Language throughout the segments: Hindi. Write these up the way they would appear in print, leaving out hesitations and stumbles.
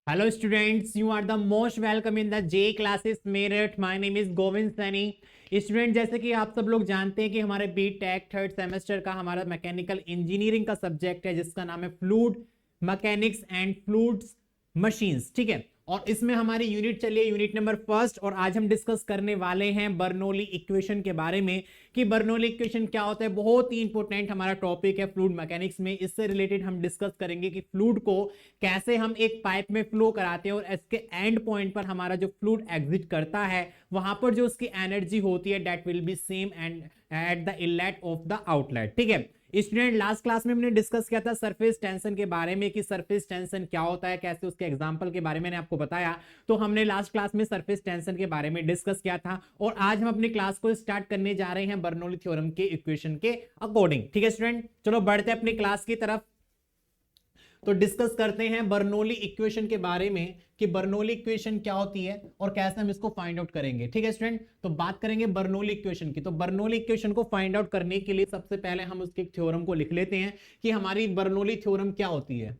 Hello students, you are the most welcome in the J classes Meerut. My name is Govind Saini. Student जैसे कि आप सब लोग जानते हैं कि हमारे बी टेक थर्ड सेमेस्टर का हमारा मैकेनिकल इंजीनियरिंग का सब्जेक्ट है जिसका नाम है fluid mechanics and fluids machines. ठीक है, और इसमें हमारी यूनिट चलिए यूनिट नंबर फर्स्ट, और आज हम डिस्कस करने वाले हैं बर्नौली इक्वेशन के बारे में कि बर्नौली इक्वेशन क्या होता है। बहुत ही इंपॉर्टेंट हमारा टॉपिक है फ्लूइड मैकेनिक्स में। इससे रिलेटेड हम डिस्कस करेंगे कि फ्लूइड को कैसे हम एक पाइप में फ्लो कराते हैं और इसके एंड पॉइंट पर हमारा जो फ्लूइड एग्जिट करता है वहां पर जो उसकी एनर्जी होती है that will B same and at the inlet of the outlet. ठीक है स्टूडेंट, लास्ट क्लास में हमने डिस्कस किया था सरफेस टेंशन के बारे में कि सरफेस टेंशन क्या होता है, कैसे उसके एग्जांपल के बारे में मैंने आपको बताया। तो हमने लास्ट क्लास में सरफेस टेंशन के बारे में डिस्कस किया था और आज हम अपनी क्लास को स्टार्ट करने जा रहे हैं बर्नौली थ्योरम के इक्वेशन के अकॉर्डिंग। ठीक है स्टूडेंट, चलो बढ़ते हैं अपनी क्लास की तरफ। तो डिस्कस करते हैं बर्नौली इक्वेशन के बारे में कि बर्नौली इक्वेशन क्या होती है और कैसे हम इसको फाइंड आउट करेंगे। ठीक है स्टूडेंट, तो बात करेंगे बर्नौली इक्वेशन की। तो बर्नौली इक्वेशन को फाइंड आउट करने के लिए सबसे पहले हम उसके थ्योरम को लिख लेते हैं कि हमारी बर्नौली थ्योरम क्या होती है।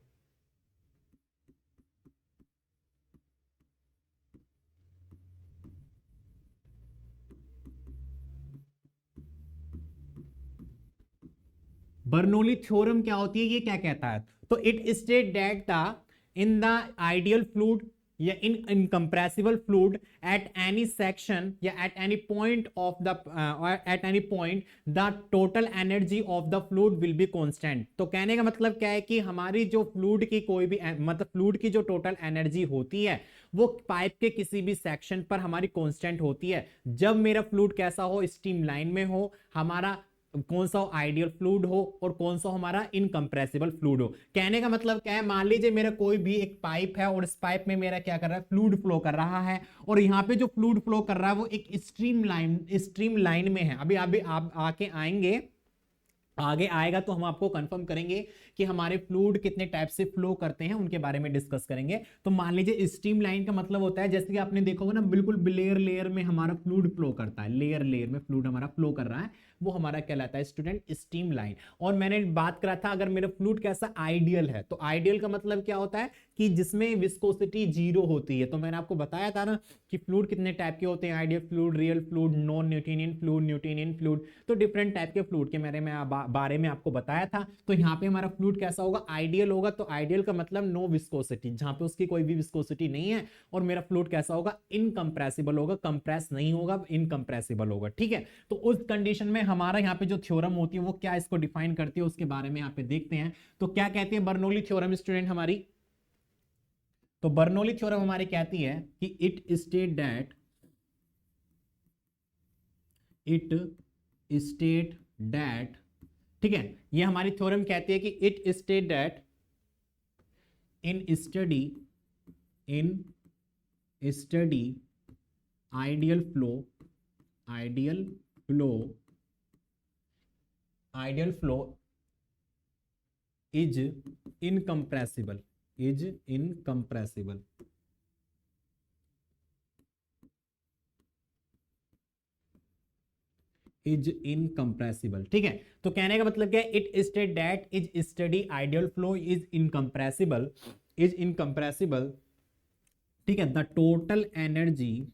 बर्नौली थ्योरम क्या होती है, ये क्या कहता है? तो it state that the in the ideal fluid या in incompressible fluid at any section या at any point of the at any point the total energy of the fluid will be constant. तो कहने का मतलब क्या है कि हमारी जो फ्लूइड की कोई भी मतलब फ्लूइड की जो टोटल एनर्जी होती है वो पाइप के किसी भी सेक्शन पर हमारी कांस्टेंट होती है। जब मेरा फ्लूइड कैसा हो, स्ट्रीम लाइन में हो, हमारा कौन सा आइडियल फ्लूइड हो और कौन सा हमारा इनकंप्रेसिबल फ्लूइड हो। कहने का मतलब क्या है, मान लीजिए मेरा कोई भी एक पाइप है और इस पाइप में मेरा क्या कर रहा है, फ्लूइड फ्लो कर रहा है और यहाँ पे जो फ्लूइड फ्लो कर रहा है वो एक स्ट्रीम लाइन में है। अभी अभी आप आके आएंगे, आगे आएगा तो हम आपको कंफर्म करेंगे कि हमारे फ्लूइड कितने टाइप से फ्लो करते हैं, उनके बारे में डिस्कस करेंगे। तो मान लीजिए स्ट्रीम लाइन का मतलब होता है जैसे कि आपने देखा होगा ना, बिल्कुल लेयर लेयर में हमारा फ्लूइड फ्लो करता है, लेयर लेयर में फ्लूइड हमारा फ्लो कर रहा है, वो हमारा कहलाता है स्टूडेंट स्ट्रीम लाइन। और मैंने बात करा था अगर मेरा फ्लूइड कैसा आइडियल है, तो आइडियल का मतलब क्या होता है कि जिसमें विस्कोसिटी जीरो होती है। तो मैंने आपको बताया था ना कि फ्लूइड कितने टाइप के होते हैं, ideal fluid, real fluid, non Newtonian fluid, Newtonian fluid. तो डिफरेंट टाइप के फ्लूइड के बारे में आपको बताया था। तो यहाँ पे हमारा फ्लूइड कैसा होगा, आइडियल होगा। तो आइडियल का मतलब नो विस्कोसिटी, जहां पे उसकी कोई भी विस्कोसिटी नहीं है। और मेरा फ्लूइड कैसा होगा, इनकंप्रेसिबल होगा, कंप्रेस नहीं होगा, इनकंप्रेसिबल होगा। ठीक है, तो उस कंडीशन में हमारा यहाँ पे जो थ्योरम होती है वो क्या इसको डिफाइन करती है उसके बारे में यहाँ पे देखते हैं। तो क्या कहती है बर्नौली थ्योरम स्टूडेंट हमारी? तो बर्नौली थ्योरम हमारी कहती है कि it state that it state that ठीक है, ये हमारी थ्योरम कहती है कि it state that in study in study ideal flow ideal flow ideal flow is incompressible is incompressible is incompressible. ठीक है, तो कहने का मतलब क्या है, it state that is study ideal flow is incompressible. ठीक है, the total energy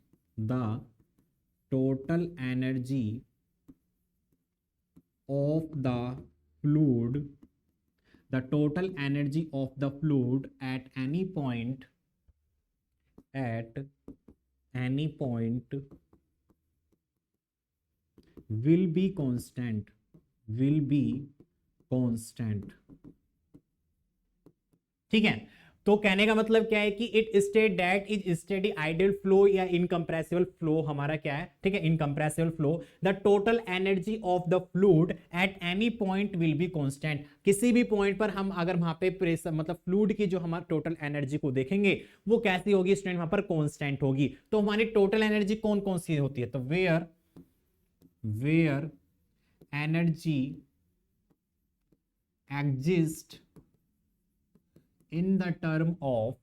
of the fluid the total energy of the fluid at any point will be constant। ठीक है, तो कहने का मतलब क्या है कि it state that is steady ideal flow या इनकंप्रेसिबल फ्लो हमारा क्या है, ठीक है, incompressible flow. The total energy of the fluid at any point will be constant. किसी भी पॉइंट पर हम अगर वहां पे प्रेशर मतलब फ्लूइड की जो हमारा टोटल एनर्जी को देखेंगे वो कैसी होगी स्टूडेंट, वहां पर कांस्टेंट होगी। तो हमारी टोटल एनर्जी कौन कौन सी होती है, तो where energy exist in the term of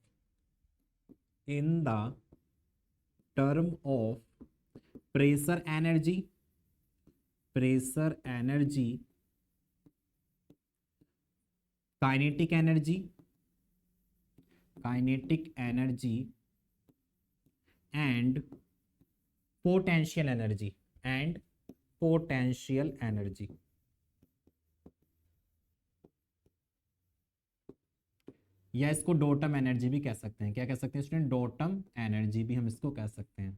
in the term of pressure energy kinetic energy kinetic energy and potential energy या इसको डोटम एनर्जी भी कह सकते हैं। क्या कह सकते हैं स्टूडेंट? डोटम एनर्जी भी हम इसको कह सकते हैं।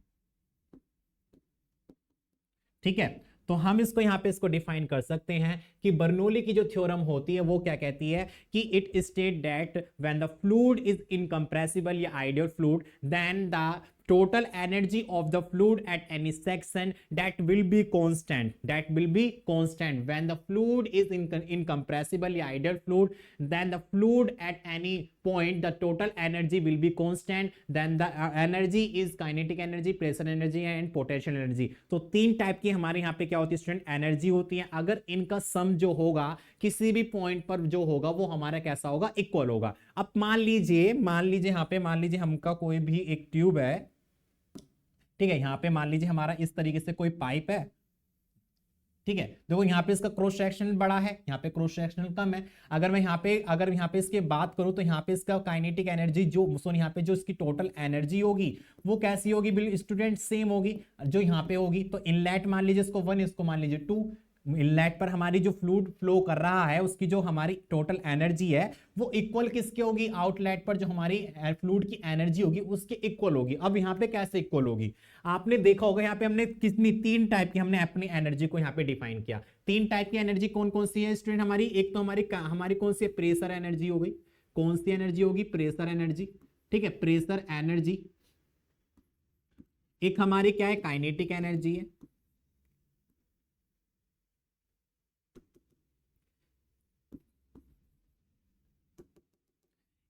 ठीक है, तो हम इसको यहां पे इसको डिफाइन कर सकते हैं कि बर्नौली की जो थ्योरम होती है वो क्या कहती है कि it state that when the fluid is incompressible या ideal fluid then the total energy of the fluid at any section that will be constant when the fluid is incompressible या ideal fluid, then the fluid at any point the total energy will be constant, then the energy is kinetic energy, pressure energy and potential energy। तो तीन टाइप की हमारे यहाँ पे क्या होती है स्टूडेंट? एनर्जी होती है। अगर इनका सम जो होगा किसी भी पॉइंट पर जो होगा वो हमारा कैसा होगा? इक्वल होगा। अब मान लीजिए यहाँ पे मान लीजिए हमका कोई भी एक ट्यूब है, ठीक है, यहां पे मान लीजिए हमारा इस तरीके से कोई पाइप है, ठीक है, देखो यहाँ पे इसका क्रॉस सेक्शन बड़ा है, यहाँ पे क्रॉस सेक्शन कम है। अगर मैं यहाँ पे इसके बात करूं तो यहाँ पे इसका काइनेटिक एनर्जी जो यहाँ पे जो इसकी टोटल एनर्जी होगी वो कैसी होगी? बिल्कुल स्टूडेंट सेम होगी जो यहाँ पे होगी। तो इनलेट मान लीजिए इसको 1, इसको मान लीजिए 2। इनलेट पर हमारी जो फ्लूइड फ्लो कर रहा है उसकी जो हमारी टोटल एनर्जी है वो इक्वल किसके होगी? आउटलेट पर जो हमारी फ्लूइड की एनर्जी होगी उसके इक्वल होगी। अब यहाँ पे कैसे इक्वल होगी? आपने देखा होगा यहाँ पे हमने कितनी 3 टाइप की हमने अपनी एनर्जी को यहाँ पे डिफाइन किया। 3 टाइप की एनर्जी कौन कौन सी है स्टूडेंट हमारी? एक तो हमारी कौन सी है? प्रेशर एनर्जी हो गई। कौन सी एनर्जी होगी? Pressure energy. ठीक है, प्रेशर एनर्जी। एक हमारी क्या है? काइनेटिक एनर्जी है।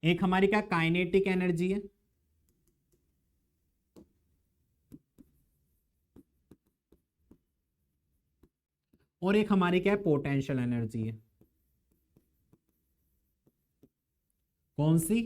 एक हमारी क्या? काइनेटिक एनर्जी है। और एक हमारी क्या है? पोटेंशियल एनर्जी है। कौन सी?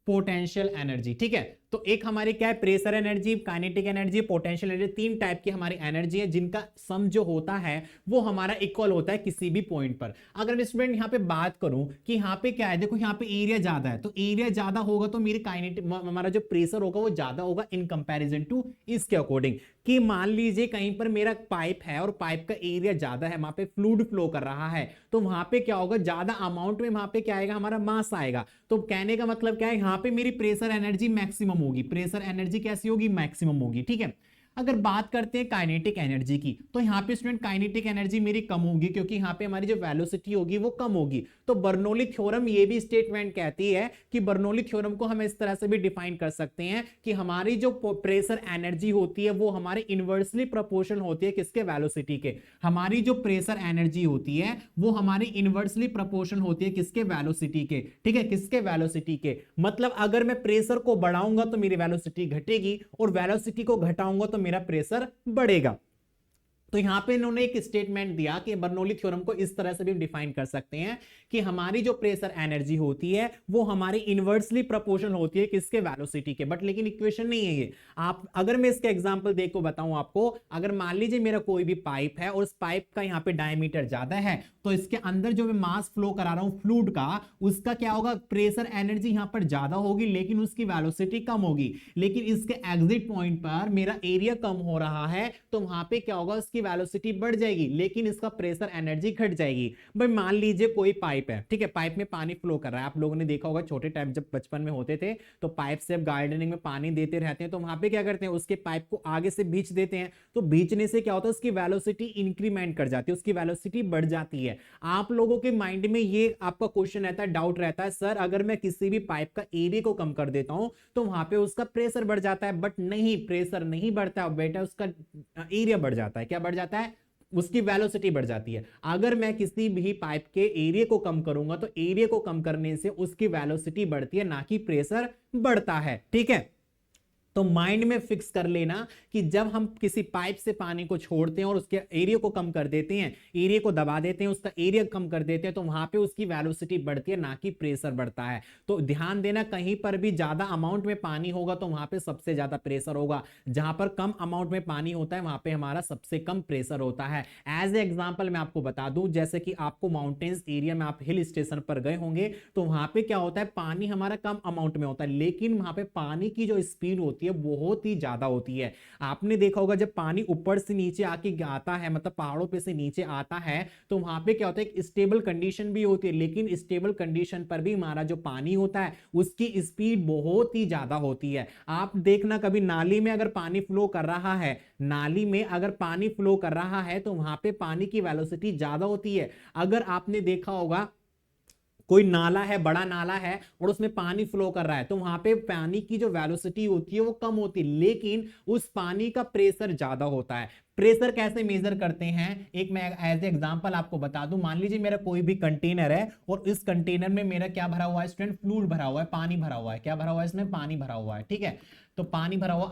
Potential energy. ठीक है, तो एक हमारी क्या है? Pressure energy, kinetic energy, potential energy. 3 type की हमारी एनर्जी है जिनका सम जो होता है वो हमारा इक्वल होता है किसी भी पॉइंट पर। अगर मैं स्टूडेंट यहाँ पे बात करूं कि यहाँ पे क्या है, देखो यहाँ पे एरिया ज्यादा है, तो एरिया ज्यादा होगा तो मेरी काइनेटिक हमारा जो प्रेशर होगा वो ज्यादा होगा इन कंपैरिजन टू इसके अकॉर्डिंग। कि मान लीजिए कहीं पर मेरा पाइप है और पाइप का एरिया ज्यादा है, वहां पे फ्लूइड फ्लो कर रहा है, तो वहां पे क्या होगा? ज्यादा अमाउंट में वहां पे क्या आएगा? हमारा मास आएगा। तो कहने का मतलब क्या है? यहाँ पे मेरी प्रेशर एनर्जी मैक्सिमम होगी। प्रेशर एनर्जी कैसी होगी? मैक्सिमम होगी। ठीक है, अगर बात करते हैं काइनेटिक एनर्जी की तो यहाँ पे स्टूडेंट काइनेटिक एनर्जी मेरी कम होगी क्योंकि यहाँ पे हमारी जो वेलोसिटी होगी वो कम होगी। तो बर्नौली थ्योरम ये भी स्टेटमेंट कहती है कि बर्नौली थ्योरम को हम इस तरह से भी डिफाइन कर सकते हैं कि हमारी जो प्रेशर एनर्जी होती है वो हमारे इनवर्सली प्रोपोर्शनल होती है किसके? वेलोसिटी के। हमारी जो प्रेशर एनर्जी होती है वो हमारी इनवर्सली प्रोपोर्शनल होती है किसके? वेलोसिटी के। ठीक है, किसके? वेलोसिटी के। मतलब अगर मैं प्रेशर को बढ़ाऊंगा तो मेरी वेलोसिटी घटेगी और वेलोसिटी को घटाऊंगा तो मेरा प्रेशर बढ़ेगा। तो यहां पे इन्होंने एक स्टेटमेंट दिया कि बर्नौली थ्योरम को इस तरह से भी डिफाइन कर सकते हैं कि हमारी जो प्रेशर एनर्जी होती है वो हमारी इनवर्सली प्रोपोर्शनल होती है किसके? वेलोसिटी के। बट लेकिन इक्वेशन नहीं है ये। आप अगर मैं इसका एग्जांपल देखो बताऊं आपको, अगर मान लीजिए मेरा कोई भी पाइप है और उस पाइप का यहाँ पे डायमीटर ज्यादा है तो इसके अंदर जो मैं मास फ्लो करा रहा हूं फ्लूइड का, उसका क्या होगा? प्रेशर एनर्जी यहां पर ज्यादा होगी लेकिन उसकी वेलोसिटी कम होगी। लेकिन इसके एग्जिट पॉइंट पर मेरा एरिया कम हो रहा है तो वहां पे क्या होगा? उसकी वेलोसिटी बढ़ जाएगी लेकिन इसका प्रेशर एनर्जी घट जाएगी। भाई मान लीजिए कोई पाइप है, ठीक है, पाइप में पानी फ्लो कर रहा है। आप लोगों ने देखा होगा छोटे टाइम जब बचपन में होते थे तो पाइप से गार्डनिंग में पानी देते रहते हैं तो वहां पे क्या करते हैं? उसके पाइप को आगे से खींच देते हैं। तो खींचने से क्या होता है? उसकी वेलोसिटी इंक्रीमेंट कर जाती है, उसकी वेलोसिटी बढ़ जाती है। आप लोगों के माइंड में ये आपका क्वेश्चन रहता है, डाउट रहता है, सर अगर मैं किसी भी पाइप का एरिया को कम कर देता हूं तो वहां पे उसका प्रेशर बढ़ जाता है। बट नहीं, प्रेशर नहीं बढ़ता बेटा, उसका एरिया बढ़ जाता है। क्या बढ़ जाता है? उसकी वेलोसिटी बढ़ जाती है। अगर मैं किसी भी पाइप के एरिया को कम करूंगा तो एरिया को कम करने से उसकी वेलोसिटी बढ़ती है, ना कि प्रेशर बढ़ता है। ठीक है, तो माइंड में फिक्स कर लेना कि जब हम किसी पाइप से पानी को छोड़ते हैं और उसके एरिया को कम कर देते हैं, एरिया को दबा देते हैं, उसका एरिया कम कर देते हैं, तो वहां पे उसकी वेलोसिटी बढ़ती है, ना कि प्रेशर बढ़ता है। तो ध्यान देना, कहीं पर भी ज्यादा अमाउंट में पानी होगा तो वहां पे सबसे ज्यादा प्रेशर होगा, जहां पर कम अमाउंट में पानी होता है वहां पे हमारा सबसे कम प्रेशर होता है। एज ए एग्जाम्पल मैं आपको बता दूं, जैसे कि आपको माउंटेन्स एरिया में आप हिल स्टेशन पर गए होंगे, तो वहां पे क्या होता है, पानी हमारा कम अमाउंट में होता है, लेकिन वहां पे पानी की जो स्पीड होती है बहुत ही ज्यादा होती है। आपने देखा होगा जब पानी ऊपर से नीचे आके आता है, मतलब पहाड़ों पे से नीचे आता है, तो वहां पे क्या होता है, एक स्टेबल कंडीशन भी होती है, लेकिन स्टेबल कंडीशन पर भी हमारा जो पानी होता है उसकी स्पीड बहुत ही ज्यादा होती है। आप देखना, कभी नाली में अगर पानी फ्लो कर रहा है, नाली में अगर पानी फ्लो कर रहा है तो वहां पे पानी की वेलोसिटी ज्यादा होती है। अगर आपने देखा होगा कोई नाला है, बड़ा नाला है और उसमें पानी फ्लो कर रहा है, तो वहां पे पानी की जो वेलोसिटी होती है वो कम होती है, लेकिन उस पानी का प्रेशर ज्यादा होता है। प्रेशर कैसे मेजर करते हैं, एक मैं एज ए एग्जांपल आपको बता दूं। मान लीजिए मेरा कोई भी कंटेनर है और इस कंटेनर में मेरा क्या भरा हुआ है स्टूडेंट, फ्लूइड भरा हुआ है, पानी भरा हुआ है। क्या भरा हुआ है इसमें, पानी भरा हुआ है, ठीक है। तो पानी भरा हुआ,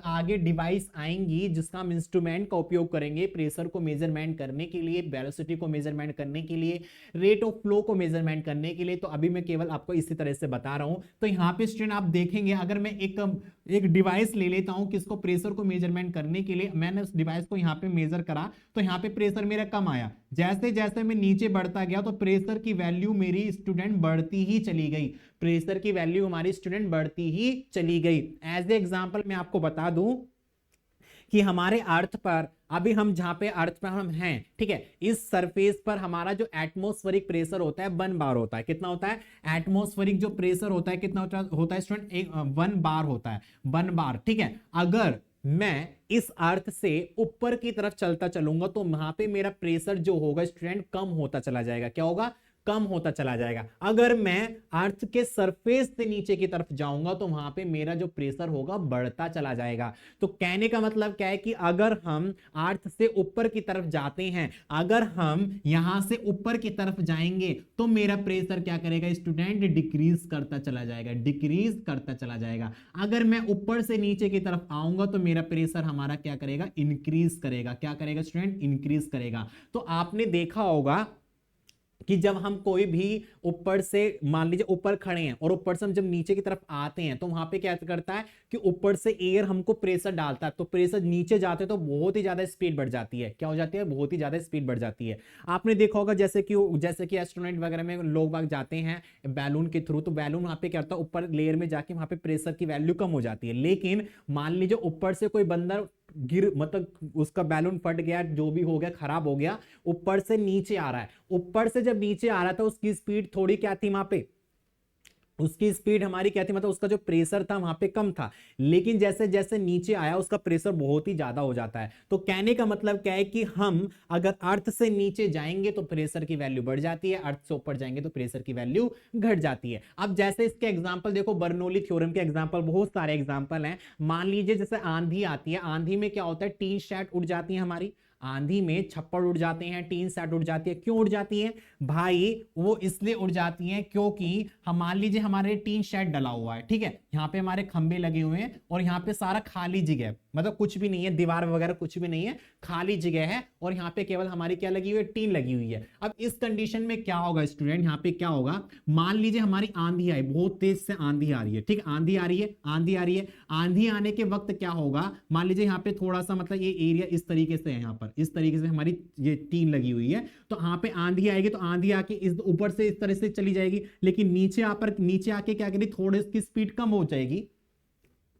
आगे डिवाइस आएंगी जिसका हम इंस्ट्रूमेंट का उपयोग करेंगे प्रेशर को मेजरमेंट करने के लिए, वेलोसिटी को मेजरमेंट करने के लिए, रेट ऑफ फ्लो को मेजरमेंट करने के लिए। तो अभी मैं केवल आपको इसी तरह से बता रहा हूं। तो यहाँ पे स्टूडेंट आप देखेंगे, अगर मैं एक डिवाइस ले लेता हूं किसको, प्रेशर को मेजरमेंट करने के लिए, मैंने उस डिवाइस को यहाँ पे मेजर करा, तो यहाँ पे प्रेशर मेरा कम आया। जैसे जैसे मैं नीचे बढ़ता गया तो प्रेशर की वैल्यू मेरी स्टूडेंट बढ़ती ही चली गई, प्रेशर की वैल्यू हमारी स्टूडेंट बढ़ती ही चली गई। एज ए एग्जांपल मैं आपको बता दूं कि हमारे अर्थ पर, अभी हम जहां पे अर्थ पर हम हैं, ठीक है, इस सरफेस पर हमारा जो एटमॉस्फेरिक प्रेशर होता है 1 बार होता है। कितना होता है, एटमॉस्फेरिक जो प्रेशर होता है कितना होता है स्टूडेंट, 1 बार होता है, 1 बार, ठीक है। अगर मैं इस अर्थ से ऊपर की तरफ चलता चलूंगा तो वहां पे मेरा प्रेशर जो होगा स्टूडेंट कम होता चला जाएगा। क्या होगा, कम होता चला जाएगा। अगर मैं अर्थ के सरफेस से नीचे की तरफ जाऊंगा तो वहां पे मेरा जो प्रेशर होगा बढ़ता चला जाएगा। तो कहने का मतलब क्या है कि अगर हम अर्थ से ऊपर की तरफ जाते हैं, अगर हम यहां से ऊपर की तरफ जाएंगे तो मेरा प्रेशर क्या करेगा स्टूडेंट, डिक्रीज करता चला जाएगा, डिक्रीज करता चला जाएगा। अगर मैं ऊपर से नीचे की तरफ आऊंगा तो मेरा प्रेशर हमारा क्या करेगा, इंक्रीज करेगा। क्या करेगा स्टूडेंट, इंक्रीज करेगा। तो आपने देखा होगा कि जब हम कोई भी ऊपर से, मान लीजिए ऊपर खड़े हैं और ऊपर से हम जब नीचे की तरफ आते हैं तो वहां पे क्या करता है कि ऊपर से एयर हमको प्रेशर डालता है, तो प्रेशर नीचे जाते तो बहुत ही ज्यादा स्पीड बढ़ जाती है। क्या हो जाती है, बहुत ही ज्यादा स्पीड बढ़ जाती है। आपने देखा होगा जैसे कि एस्ट्रोनॉट वगैरह में लोग बाग जाते हैं बैलून के थ्रू, तो बैलून वहां पे क्या होता है, ऊपर लेयर में जाके वहां पे प्रेशर की वैल्यू कम हो जाती है। लेकिन मान लीजिए ऊपर से कोई बंदा मतलब उसका बैलून फट गया, जो भी हो गया, खराब हो गया, ऊपर से नीचे आ रहा है, ऊपर से जब नीचे आ रहा था उसकी स्पीड थोड़ी क्या थी, वहां पे उसकी स्पीड हमारी क्या थी, मतलब उसका जो प्रेशर था वहां पे कम था, लेकिन जैसे जैसे नीचे आया उसका प्रेशर बहुत ही ज्यादा हो जाता है। तो कहने का मतलब क्या है कि हम अगर अर्थ से नीचे जाएंगे तो प्रेशर की वैल्यू बढ़ जाती है, अर्थ से ऊपर जाएंगे तो प्रेशर की वैल्यू घट जाती है। अब जैसे इसके एग्जांपल देखो, बर्नौली थ्योरम के एग्जांपल, बहुत सारे एग्जांपल हैं। मान लीजिए जैसे आंधी आती है, आंधी में क्या होता है, टीन शेड उड़ जाती है हमारी, आंधी में छप्पर उड़ जाते हैं, टीन सेट उड़ जाती है। क्यों उड़ जाती है भाई, वो इसलिए उड़ जाती है क्योंकि हम मान लीजिए हमारे टीन शेड डला हुआ है, ठीक है, यहाँ पे हमारे खंबे लगे हुए हैं और यहाँ पे सारा खाली जगह है, मतलब कुछ भी नहीं है, दीवार वगैरह कुछ भी नहीं है, खाली जगह है और यहाँ पे केवल हमारी क्या लगी हुई है, टीन लगी हुई है। अब इस कंडीशन में क्या होगा स्टूडेंट, यहाँ पे क्या होगा, मान लीजिए हमारी आंधी आई, बहुत तेज से आंधी आ रही है, ठीक, आंधी आ रही है, आंधी आ रही है, आंधी आने के वक्त क्या होगा, मान लीजिए यहाँ पे थोड़ा सा, मतलब ये एरिया इस तरीके से है, यहाँ पर इस तरीके से हमारी ये टीन लगी हुई है, तो यहाँ पे आंधी आएगी तो आंधी आके इस ऊपर से इस तरह से चली जाएगी, लेकिन नीचे आके क्या करेगी, थोड़ी इसकी स्पीड कम हो जाएगी।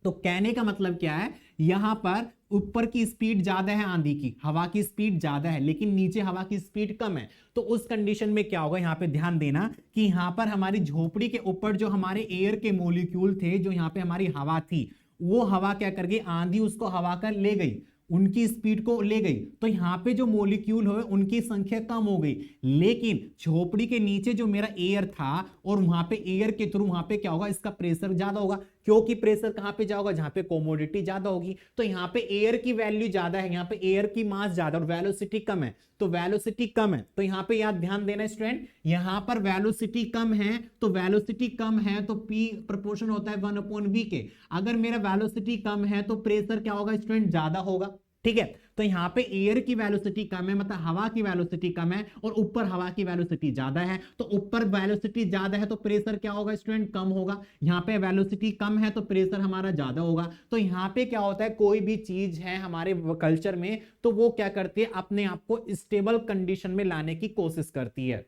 तो कहने का मतलब क्या है, यहां पर ऊपर की स्पीड ज्यादा है, आंधी की, हवा की स्पीड ज्यादा है, लेकिन नीचे हवा की स्पीड कम है। तो उस कंडीशन में क्या होगा, यहां पे ध्यान देना कि यहां पर हमारी झोपड़ी के ऊपर जो हमारे एयर के मॉलिक्यूल थे, जो यहां पे हमारी हवा थी, वो हवा क्या कर गई, आंधी उसको हवा कर ले गई, उनकी स्पीड को ले गई, तो यहां पे जो मॉलिक्यूल हुए उनकी संख्या कम हो गई। लेकिन झोपड़ी के नीचे जो मेरा एयर था और वहां पे एयर के थ्रू वहां पे क्या होगा, इसका प्रेशर ज्यादा होगा। क्योंकि प्रेशर कहां पे जाओगा, जहां पे कोमोडिटी ज्यादा होगी। तो यहाँ पे एयर की वैल्यू ज्यादा है, यहाँ पे एयर की मास ज्यादा और वेलोसिटी कम है, तो वेलोसिटी कम है। तो यहाँ पे याद ध्यान देना स्टूडेंट, यहां पर वेलोसिटी कम है, तो वेलोसिटी कम है तो P प्रोपोर्शन होता है 1/v के। अगर मेरा वेलोसिटी कम है तो प्रेशर क्या होगा स्टूडेंट, ज्यादा होगा। ठीक है, तो यहाँ पे एयर की वेलोसिटी कम है, मतलब हवा की वेलोसिटी कम है, और ऊपर हवा की वेलोसिटी ज्यादा है, तो ऊपर वेलोसिटी ज्यादा है तो प्रेशर क्या होगा स्टूडेंट, कम होगा। यहाँ पे वेलोसिटी कम है तो प्रेशर हमारा ज्यादा होगा। तो यहाँ पे क्या होता है, कोई भी चीज है हमारे कल्चर में तो वो क्या करती है, अपने आप को स्टेबल कंडीशन में लाने की कोशिश करती है।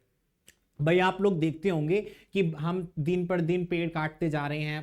भाई आप लोग देखते होंगे कि हम दिन पर दिन पेड़ काटते जा रहे हैं,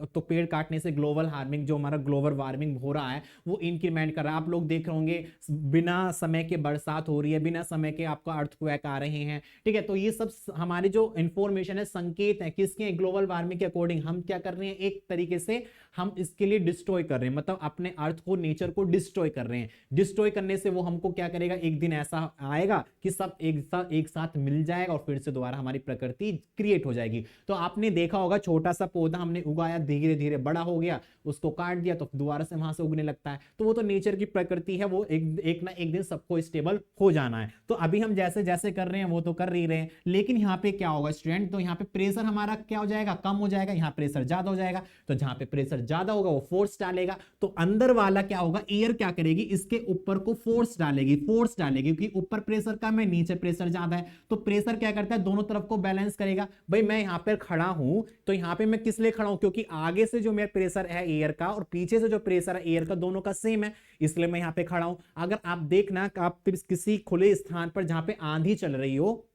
तो पेड़ काटने से ग्लोबल वार्मिंग, जो हमारा ग्लोबल वार्मिंग हो रहा है वो इंक्रीमेंट कर रहा है। आप लोग देख रहे होंगे बिना समय के बरसात हो रही है, बिना समय के आपका अर्थक्वेक आ रहे हैं। ठीक है, तो ये सब हमारे जो इंफॉर्मेशन है, संकेत है किसके, ग्लोबल वार्मिंग के अकॉर्डिंग हम क्या कर रहे हैं, एक तरीके से हम इसके लिए डिस्ट्रॉय कर रहे हैं, मतलब अपने अर्थ को, नेचर को डिस्ट्रॉय कर रहे हैं। डिस्ट्रॉय करने से वो हमको क्या करेगा, एक दिन ऐसा आएगा कि सब एक साथ मिल जाएगा और फिर से दोबारा हमारी प्रकृति क्रिएट हो जाएगी। तो आपने देखा होगा छोटा सा पौधा हमने उगाया, धीरे धीरे बड़ा हो गया, उसको काट दिया तो दोबारा से वहां से उगने लगता है। तो वो तो नेचर की प्रकृति है, वो एक ना एक दिन सबको स्टेबल हो जाना है। तो अभी हम जैसे जैसे कर रहे हैं वो तो कर ही रहे हैं, लेकिन यहाँ पे क्या होगा स्टूडेंट, तो यहाँ पे प्रेशर हमारा क्या हो जाएगा, कम हो जाएगा, यहाँ प्रेशर ज्यादा हो जाएगा। तो जहां पे प्रेशर ज्यादा होगा वो फोर्स डालेगा, तो अंदर वाला क्या होगा, एयर क्या करेगी, इसके ऊपर को फोर्स डालेगी क्योंकि ऊपर प्रेशर कम है, नीचे प्रेशर ज्यादा है। तो प्रेशर क्या करता है, दोनों तरफ को बैलेंस करेगा। भाई मैं यहां पर खड़ा हूं, तो यहां पे मैं किस लिए खड़ा हूं, क्योंकि आगे से जो मेरा प्रेशर है एयर का और पीछे से जो प्रेशर है एयर का, दोनों का सेम है, इसलिए मैं यहां पे खड़ा हूं। अगर आप देखना, आप किसी खुले स्थान पर जहां पे आंधी चल रही हो,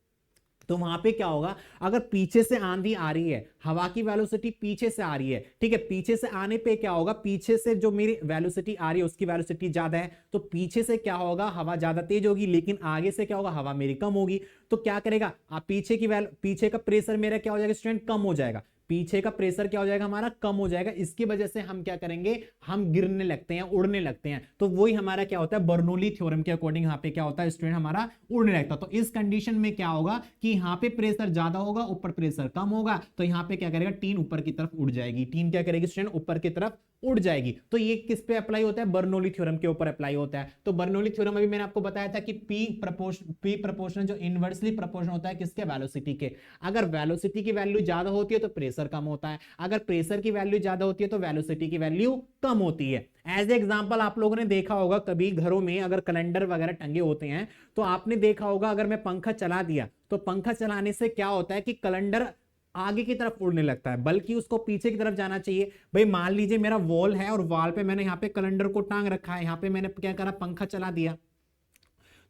तो वहां पे क्या होगा, अगर पीछे से आंधी आ रही है, हवा की वेलोसिटी पीछे से आ रही है, ठीक है, पीछे से आने पे क्या होगा, पीछे से जो मेरी वेलोसिटी आ रही है उसकी वेलोसिटी ज्यादा है, तो पीछे से क्या होगा, हवा ज्यादा तेज होगी, लेकिन आगे से क्या होगा, हवा मेरी कम होगी। तो क्या करेगा, आप पीछे का प्रेशर मेरा क्या हो जाएगा स्टूडेंट, कम हो जाएगा। पीछे का प्रेशर क्या हो जाएगा हमारा, कम हो जाएगा। इसकी वजह से हम क्या करेंगे, हम गिरने लगते हैं, उड़ने लगते हैं। तो वही हमारा क्या होता है, बर्नौली थ्योरम के अकॉर्डिंग यहाँ पे क्या होता है स्टूडेंट, हमारा उड़ने लगता है। तो इस कंडीशन में क्या होगा कि यहाँ पे प्रेशर ज्यादा होगा, ऊपर प्रेशर कम होगा, तो यहाँ पे क्या करेगा, टीन ऊपर की तरफ उड़ जाएगी। टीन क्या करेगी स्टूडेंट, ऊपर की तरफ उड़ जाएगी। तो ये किस पे अप्लाई होता है, बर्नौली थ्योरम के ऊपर अप्लाई होता है। तो बर्नौली थ्योरम अभी मैंने आपको बताया था कि पी प्रोपोर्शनल जो इनवर्सली प्रोपोर्शनल होता है किसके, वेलोसिटी के। अगर वेलोसिटी की वैल्यू ज्यादा होती है तो प्रेशर कम होता है, अगर प्रेशर की वैल्यू ज्यादा होती है तो वेलोसिटी की वैल्यू कम होती है। एज एग्जांपल आप लोगों ने देखा होगा कभी घरों में अगर कैलेंडर वगैरह टंगे होते हैं, तो आपने देखा होगा अगर मैं पंखा चला दिया तो पंखा चलाने से क्या होता है कि कैलेंडर आगे की तरफ उड़ने लगता है, बल्कि उसको पीछे की तरफ जाना चाहिए। भाई मान लीजिए मेरा वॉल है और वॉल पे मैंने यहाँ पे कैलेंडर को टांग रखा है, यहाँ पे मैंने क्या करा, पंखा चला दिया,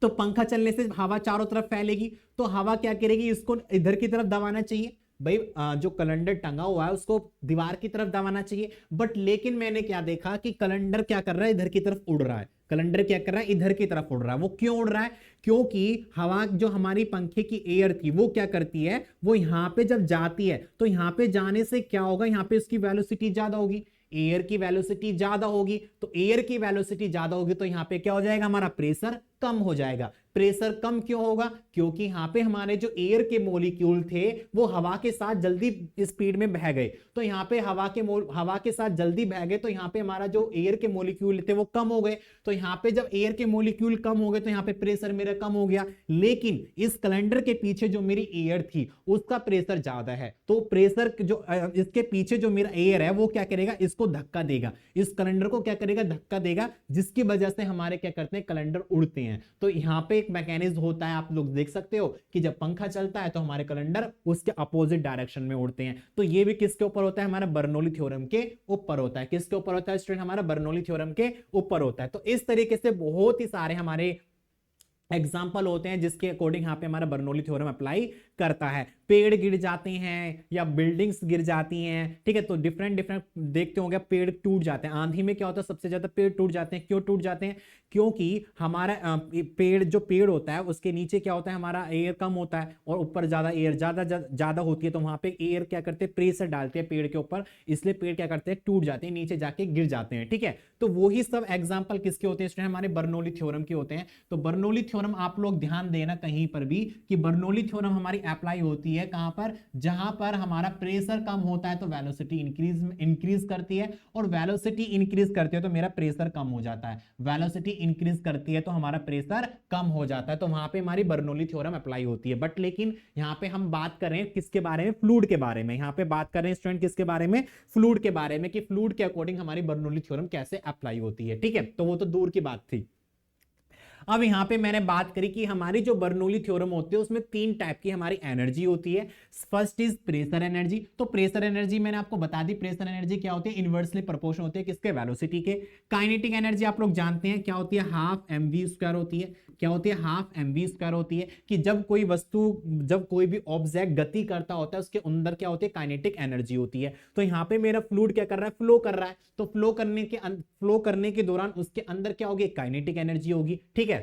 तो पंखा चलने से हवा चारों तरफ फैलेगी, तो हवा क्या करेगी, इसको इधर की तरफ दबाना चाहिए। भाई जो कैलेंडर टंगा हुआ है उसको दीवार की तरफ दबाना चाहिए, बट लेकिन मैंने क्या देखा कि कैलेंडर क्या कर रहा है, इधर की तरफ उड़ रहा है। कैलेंडर क्या कर रहा है, इधर की तरफ उड़ रहा है। वो क्यों उड़ रहा है, क्योंकि हवा जो हमारी पंखे की एयर थी वो क्या करती है, वो यहां पे जब जाती है तो यहां पे जाने से क्या होगा, यहां पे उसकी वेलोसिटी ज्यादा होगी, एयर की वेलोसिटी ज्यादा होगी। तो एयर की वेलोसिटी ज्यादा होगी तो यहां पे क्या हो जाएगा, हमारा प्रेशर कम हो जाएगा। प्रेशर कम क्यों होगा, क्योंकि यहां पे हमारे जो एयर के मॉलिक्यूल थे वो हवा के साथ जल्दी स्पीड में बह गए। तो यहां पे हवा के साथ जल्दी बह गए, तो यहां पे हमारा जो एयर के मॉलिक्यूल थे वो कम हो गए। तो यहां पे जब एयर के मॉलिक्यूल कम हो गए तो यहां पे प्रेशर मेरा कम हो गया। लेकिन इस कैलेंडर के पीछे जो मेरी एयर थी उसका प्रेशर ज्यादा है, तो प्रेशर जो इसके पीछे जो मेरा एयर है वो क्या करेगा, इसको धक्का देगा, इस कैलेंडर को क्या करेगा, धक्का देगा, जिसकी वजह से हमारे क्या करते हैं, कैलेंडर उड़ते हैं। तो यहां पे एक मैकेनिज्म होता है, आप लोग देख सकते हो कि जब पंखा चलता है तो हमारे कैलेंडर उसके अपोजिट डायरेक्शन में उड़ते हैं। तो ये भी किसके ऊपर होता है, हमारा बर्नौली थ्योरम के ऊपर होता है। किसके ऊपर होता है स्टूडेंट, हमारा बर्नौली थ्योरम के ऊपर होता है। तो इस तरीके से बहुत ही सारे हमारे एग्जाम्पल होते हैं जिसके अकॉर्डिंग यहाँ पे हमारा बर्नौली थ्योरम अप्लाई करता है। पेड़ गिर जाते हैं या बिल्डिंग्स गिर जाती हैं, ठीक है, तो डिफरेंट देखते होंगे, पेड़ टूट जाते हैं। आंधी में क्या होता है, सबसे ज्यादा पेड़ टूट जाते हैं। क्यों टूट जाते हैं, क्योंकि हमारा पेड़ होता है उसके नीचे क्या होता है, हमारा एयर कम होता है और ऊपर ज्यादा एयर ज्यादा होती है। तो वहां पे एयर क्या करते हैं, प्रेशर डालते हैं पेड़ के ऊपर, इसलिए पेड़ क्या करते हैं, टूट जाते हैं, नीचे जाके गिर जाते हैं। ठीक है, तो वही सब एग्जाम्पल किसके होते हैं, हमारे बर्नौली थ्योरम के होते हैं। तो बर्नौली थ्योरम आप लोग ध्यान देना कहीं पर भी कि बर्नौली थ्योरम हमारी अप्लाई होती करती है, कहां पर, जहां पर हमारा प्रेशर कम होता है तो वेलोसिटी इंक्रीज करती है, और वेलोसिटी इंक्रीज करती है तो मेरा प्रेशर कम हो जाता है, वेलोसिटी इंक्रीज करती है तो हमारा प्रेशर कम हो जाता है, तो वहां पे हमारी बर्नौली थ्योरम अप्लाई होती है। बट लेकिन यहाँ पे हम बात कर रहे हैं किसके बारे में, फ्लूइड के बारे में। यहाँ पे बात कर रहे हैं स्टूडेंट किसके बारे में, फ्लूइड के बारे में, कि फ्लूइड के अकॉर्डिंग हमारी बर्नौली थ्योरम कैसे अप्लाई होती है। ठीक है, तो वो तो दूर की बात थी। अब यहां पे मैंने बात करी कि हमारी जो बर्नौली थ्योरम होती है उसमें 3 टाइप की हमारी एनर्जी होती है। First is pressure energy. तो प्रेशर एनर्जी मैंने आपको बता दी, प्रेशर एनर्जी क्या होती है, इनवर्सली प्रोपोर्शनल होती है किसके, वेलोसिटी के। काइनेटिक एनर्जी आप लोग जानते हैं क्या होती है, हाफ mv² होती है। क्या होती है, हाफ mv² होती है, कि जब कोई वस्तु, जब कोई भी ऑब्जेक्ट गति करता होता है उसके अंदर क्या होती है, काइनेटिक एनर्जी होती है। तो यहाँ पे मेरा फ्लूइड क्या कर रहा है, फ्लो कर रहा है, तो फ्लो करने के दौरान उसके अंदर क्या होगी, काइनेटिक एनर्जी होगी। ठीक है,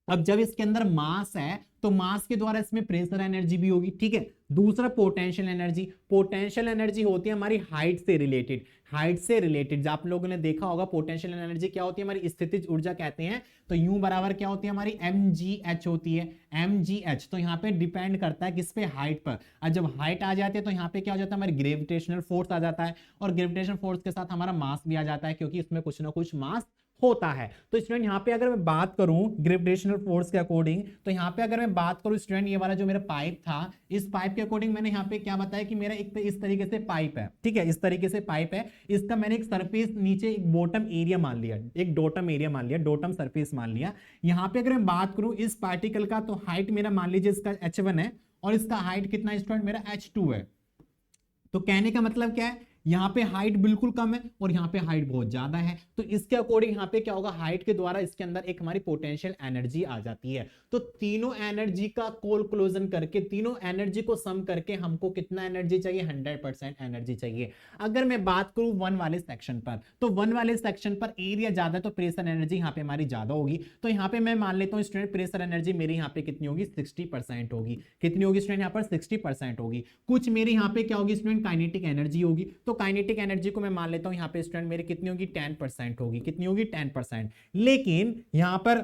अब जब इसके अंदर मास है तो मास के द्वारा इसमें प्रेशर एनर्जी भी होगी। ठीक है, दूसरा पोटेंशियल एनर्जी। पोटेंशियल एनर्जी होती है हमारी हाइट से रिलेटेड, हाइट से रिलेटेड आप लोगों ने देखा होगा पोटेंशियल एनर्जी क्या होती है, हमारी स्थितिज ऊर्जा कहते हैं। तो U बराबर क्या होती है हमारी mgh होती है, mgh। तो यहाँ पे डिपेंड करता है किस पे, हाइट पर। और जब हाइट आ जाती है तो यहाँ पे क्या हो जाता है, हमारी ग्रेविटेशनल फोर्स आ जाता है, और ग्रेविटेशनल फोर्स के साथ हमारा मास भी आ जाता है, क्योंकि इसमें कुछ ना कुछ मास होता है। तो स्टूडेंट यहाँ पे अगर मैं बात करूं ग्रेविटेशनल फोर्स के अकॉर्डिंग, तो यहाँ पे अगर मैं बात करूं स्टूडेंट, ये वाला जो मेरा पाइप था, इस पाइप के अकॉर्डिंग मैंने यहाँ पे क्या बताया कि मेरा एक इस तरीके से पाइप है। ठीक है, इस तरीके से पाइप है, इसका मैंने एक सरफेस नीचे एक बॉटम एरिया मान लिया, एक डोटम एरिया मान लिया, डोटम सरफेस मान लिया। यहाँ पे अगर मैं बात करूं इस पार्टिकल का, तो हाइट मेरा मान लीजिए इसका h1 है, और इसका हाइट कितना स्टूडेंट मेरा h2 है। तो कहने का मतलब क्या है, यहाँ पे हाइट बिल्कुल कम है और यहाँ पे हाइट बहुत ज्यादा है, तो इसके अकॉर्डिंग यहाँ पे क्या होगा, हाइट के द्वारा इसके अंदर एक हमारी पोटेंशियल एनर्जी आ जाती है। तो तीनों एनर्जी का कोलक्लोजन करके, तीनों एनर्जी को सम करके हमको कितना एनर्जी चाहिए, 100% एनर्जी चाहिए। अगर मैं बात करूं 1 वाले सेक्शन पर, तो 1 वाले सेक्शन पर एरिया ज्यादा है तो प्रेशर एनर्जी यहाँ पे हमारी ज्यादा होगी। तो यहाँ पे मैं मान लेता हूँ स्टूडेंट प्रेशर एनर्जी मेरी यहाँ पे कितनी होगी, 60% होगी। कितनी होगी स्टूडेंट, यहाँ पर 60% होगी। कुछ मेरी यहाँ पे क्या होगी स्टूडेंट, काइनेटिक एनर्जी होगी। तो काइनेटिक एनर्जी को मैं मान लेता हूं यहाँ पे स्टूडेंट मेरी कितनी होगी, 10% होगी। कितनी होगी, 10%। लेकिन यहां पर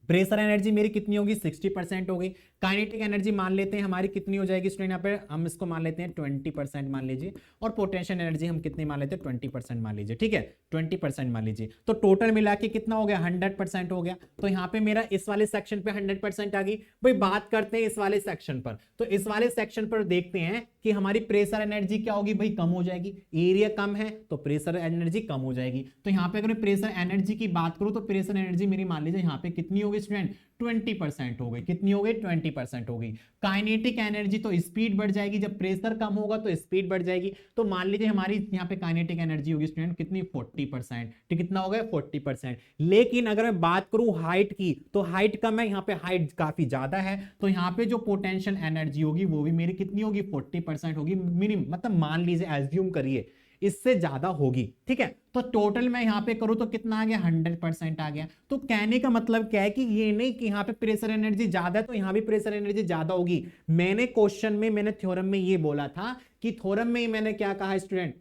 प्रेशर एनर्जी मेरी कितनी होगी, 60% होगी। काइनेटिक एनर्जी मान लेते हैं हमारी कितनी हो जाएगी स्टूडेंट, यहाँ पे हम इसको मान लेते हैं 20% मान लीजिए, और पोटेंशियल एनर्जी हम कितनी मान लेते हैं, 20% मान लीजिए। ठीक है, 20% मान लीजिए, तो टोटल मिला के कितना हो गया, 100% हो गया। तो यहाँ पे मेरा इस वाले सेक्शन पे 100% आ गई। भाई बात करते हैं इस वाले सेक्शन पर, तो इस वाले सेक्शन पर देखते हैं कि हमारी प्रेशर एनर्जी क्या होगी, भाई कम हो जाएगी। एरिया कम है तो प्रेशर एनर्जी कम हो जाएगी। तो यहाँ पे अगर मैं प्रेशर एनर्जी की बात करूं तो प्रेशर एनर्जी मेरी मान लीजिए यहाँ पे कितनी होगी स्टूडेंट, 20% हो गई। कितनी हो गई, 20% हो गई। काइनेटिक एनर्जी तो स्पीड बढ़ जाएगी, जब प्रेशर कम होगा तो स्पीड बढ़ जाएगी। तो मान लीजिए हमारी यहाँ पे काइनेटिक एनर्जी होगी स्टूडेंट कितनी, 40%। तो कितना हो गया, 40%। लेकिन अगर मैं बात करूं हाइट की, तो हाइट कम है, यहाँ पे हाइट काफी ज्यादा है, तो यहाँ पे जो पोटेंशियल एनर्जी होगी वो भी मेरी कितनी होगी, 40% होगी मिनिमम, मतलब मान लीजिए एज्यूम करिए इससे ज्यादा होगी। ठीक है, तो टोटल मैं यहां पे करूं तो कितना आ गया, 100% आ गया। तो कहने का मतलब क्या है कि ये नहीं कि यहां पे प्रेशर एनर्जी ज्यादा है तो यहां भी प्रेशर एनर्जी ज्यादा होगी। मैंने क्वेश्चन में, मैंने थ्योरम में ये बोला था कि थ्योरम में मैंने क्या कहा स्टूडेंट,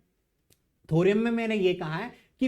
थ्योरम में मैंने ये कहा है कि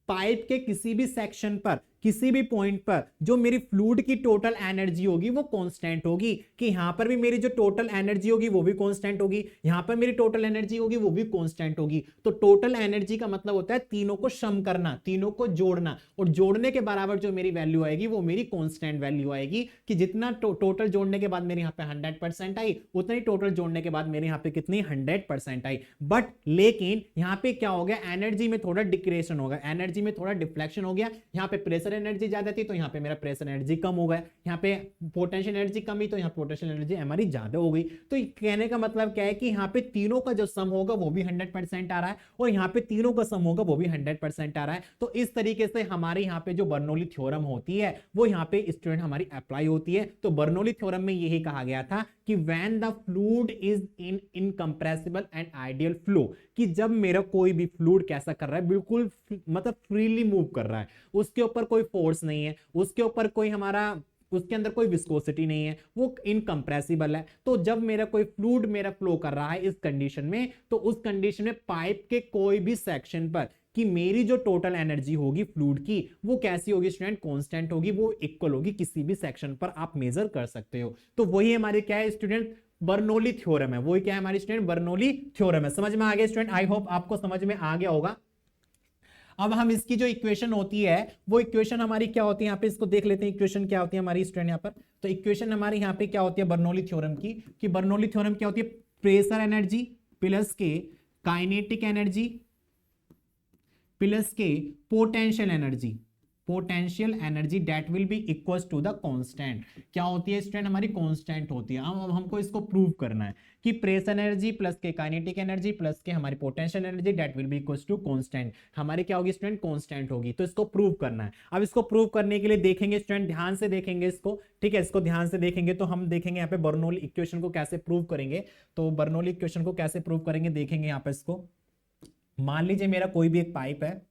पाइप के किसी भी सेक्शन पर, किसी भी पॉइंट पर जो मेरी फ्लूइड की टोटल एनर्जी होगी वो कांस्टेंट होगी, कि यहां पर भी मेरी जो टोटल एनर्जी होगी वो भी कांस्टेंट होगी, यहां पर मेरी टोटल एनर्जी होगी वो भी कांस्टेंट होगी। तो टोटल एनर्जी का मतलब होता है तीनों को सम करना, तीनों को जोड़ना, और जोड़ने के बराबर जो मेरी वैल्यू आएगी वो मेरी कांस्टेंट वैल्यू आएगी, कि जितना टोटल जोड़ने के बाद मेरे यहाँ पे 100% आई, उतनी टोटल जोड़ने के बाद मेरे यहाँ पे कितनी 100% आई। बट लेकिन यहाँ पे क्या हो गया, एनर्जी में थोड़ा डिक्रेशन होगा, एनर्जी में थोड़ा डिफ्लेक्शन हो गया। यहाँ पे प्रेशर एनर्जी ज्यादा थी तो यहाँ पे मेरा प्रेशर एनर्जी कम हो गया, यहाँ पे पोटेंशियल एनर्जी कम ही तो यहाँ पोटेंशियल एनर्जी हमारी ज्यादा हो गई। तो कहने का मतलब क्या है कि यहाँ पे तीनों का जो सम होगा वो भी 100% आ रहा है, और यहाँ पे तीनों का सम होगा वो भी 100% आ रहा है। तो इस तरीके से हमारे यहाँ पे जो बर्नौली थ्योरम होती है वो यहाँ पे स्टूडेंट हमारी अप्लाई होती है। तो बर्नौली थ्योरम में यही कहा गया था कि when the fluid is in incompressible and ideal flow, कि जब मेरा कोई भी फ्लूइड कैसा कर रहा है, बिल्कुल मतलब फ्रीली मूव कर रहा है, उसके ऊपर कोई फोर्स नहीं है, उसके ऊपर कोई हमारा, उसके अंदर कोई विस्कोसिटी नहीं है, वो इनकंप्रेसिबल है। तो जब मेरा कोई फ्लूइड मेरा फ्लो कर रहा है इस कंडीशन में, तो उस कंडीशन में पाइप के कोई भी सेक्शन पर कि मेरी जो टोटल एनर्जी होगी फ्लूइड की वो कैसी होगी स्टूडेंट, कांस्टेंट होगी, वो इक्वल होगी, किसी भी सेक्शन पर आप मेजर कर सकते हो। तो वही हमारी क्या है स्टूडेंट, बर्नौली थ्योरम है। वही क्या है हमारी स्टूडेंट, बर्नौली थ्योरम है। समझ में आ गया स्टूडेंट, आई होप आपको समझ में आ गया होगा। अब हम इसकी जो इक्वेशन होती है वो इक्वेशन हमारी क्या होती है, यहाँ पे इसको देख लेते हैं इक्वेशन क्या होती है हमारी स्टूडेंट यहाँ पर। तो इक्वेशन हमारी यहाँ पे क्या होती है बर्नौली थ्योरम की, कि बर्नौली थ्योरम क्या होती है, प्रेशर एनर्जी प्लस के काइनेटिक एनर्जी प्लस के potential energy, potential energy that will be equals to the constant. क्या होती है स्टूडेंट, हमारी कांस्टेंट होती है। अब हमको इसको प्रूव करना है कि प्रेशर एनर्जी प्लस के काइनेटिक एनर्जी प्लस के हमारी potential energy that will be equals to constant, हमारी क्या होगी स्टूडेंट, कांस्टेंट होगी। तो इसको प्रूव करना है। अब इसको प्रूव करने के लिए देखेंगे स्टूडेंट, ध्यान से देखेंगे इसको, ठीक है, इसको ध्यान से देखेंगे तो हम देखेंगे यहाँ पे बर्नौली इक्वेशन को कैसे प्रूव करेंगे। तो बर्नौली इक्वेशन को कैसे प्रूव करेंगे देखेंगे यहाँ पे इसको। मान लीजिए मेरा कोई भी एक पाइप है,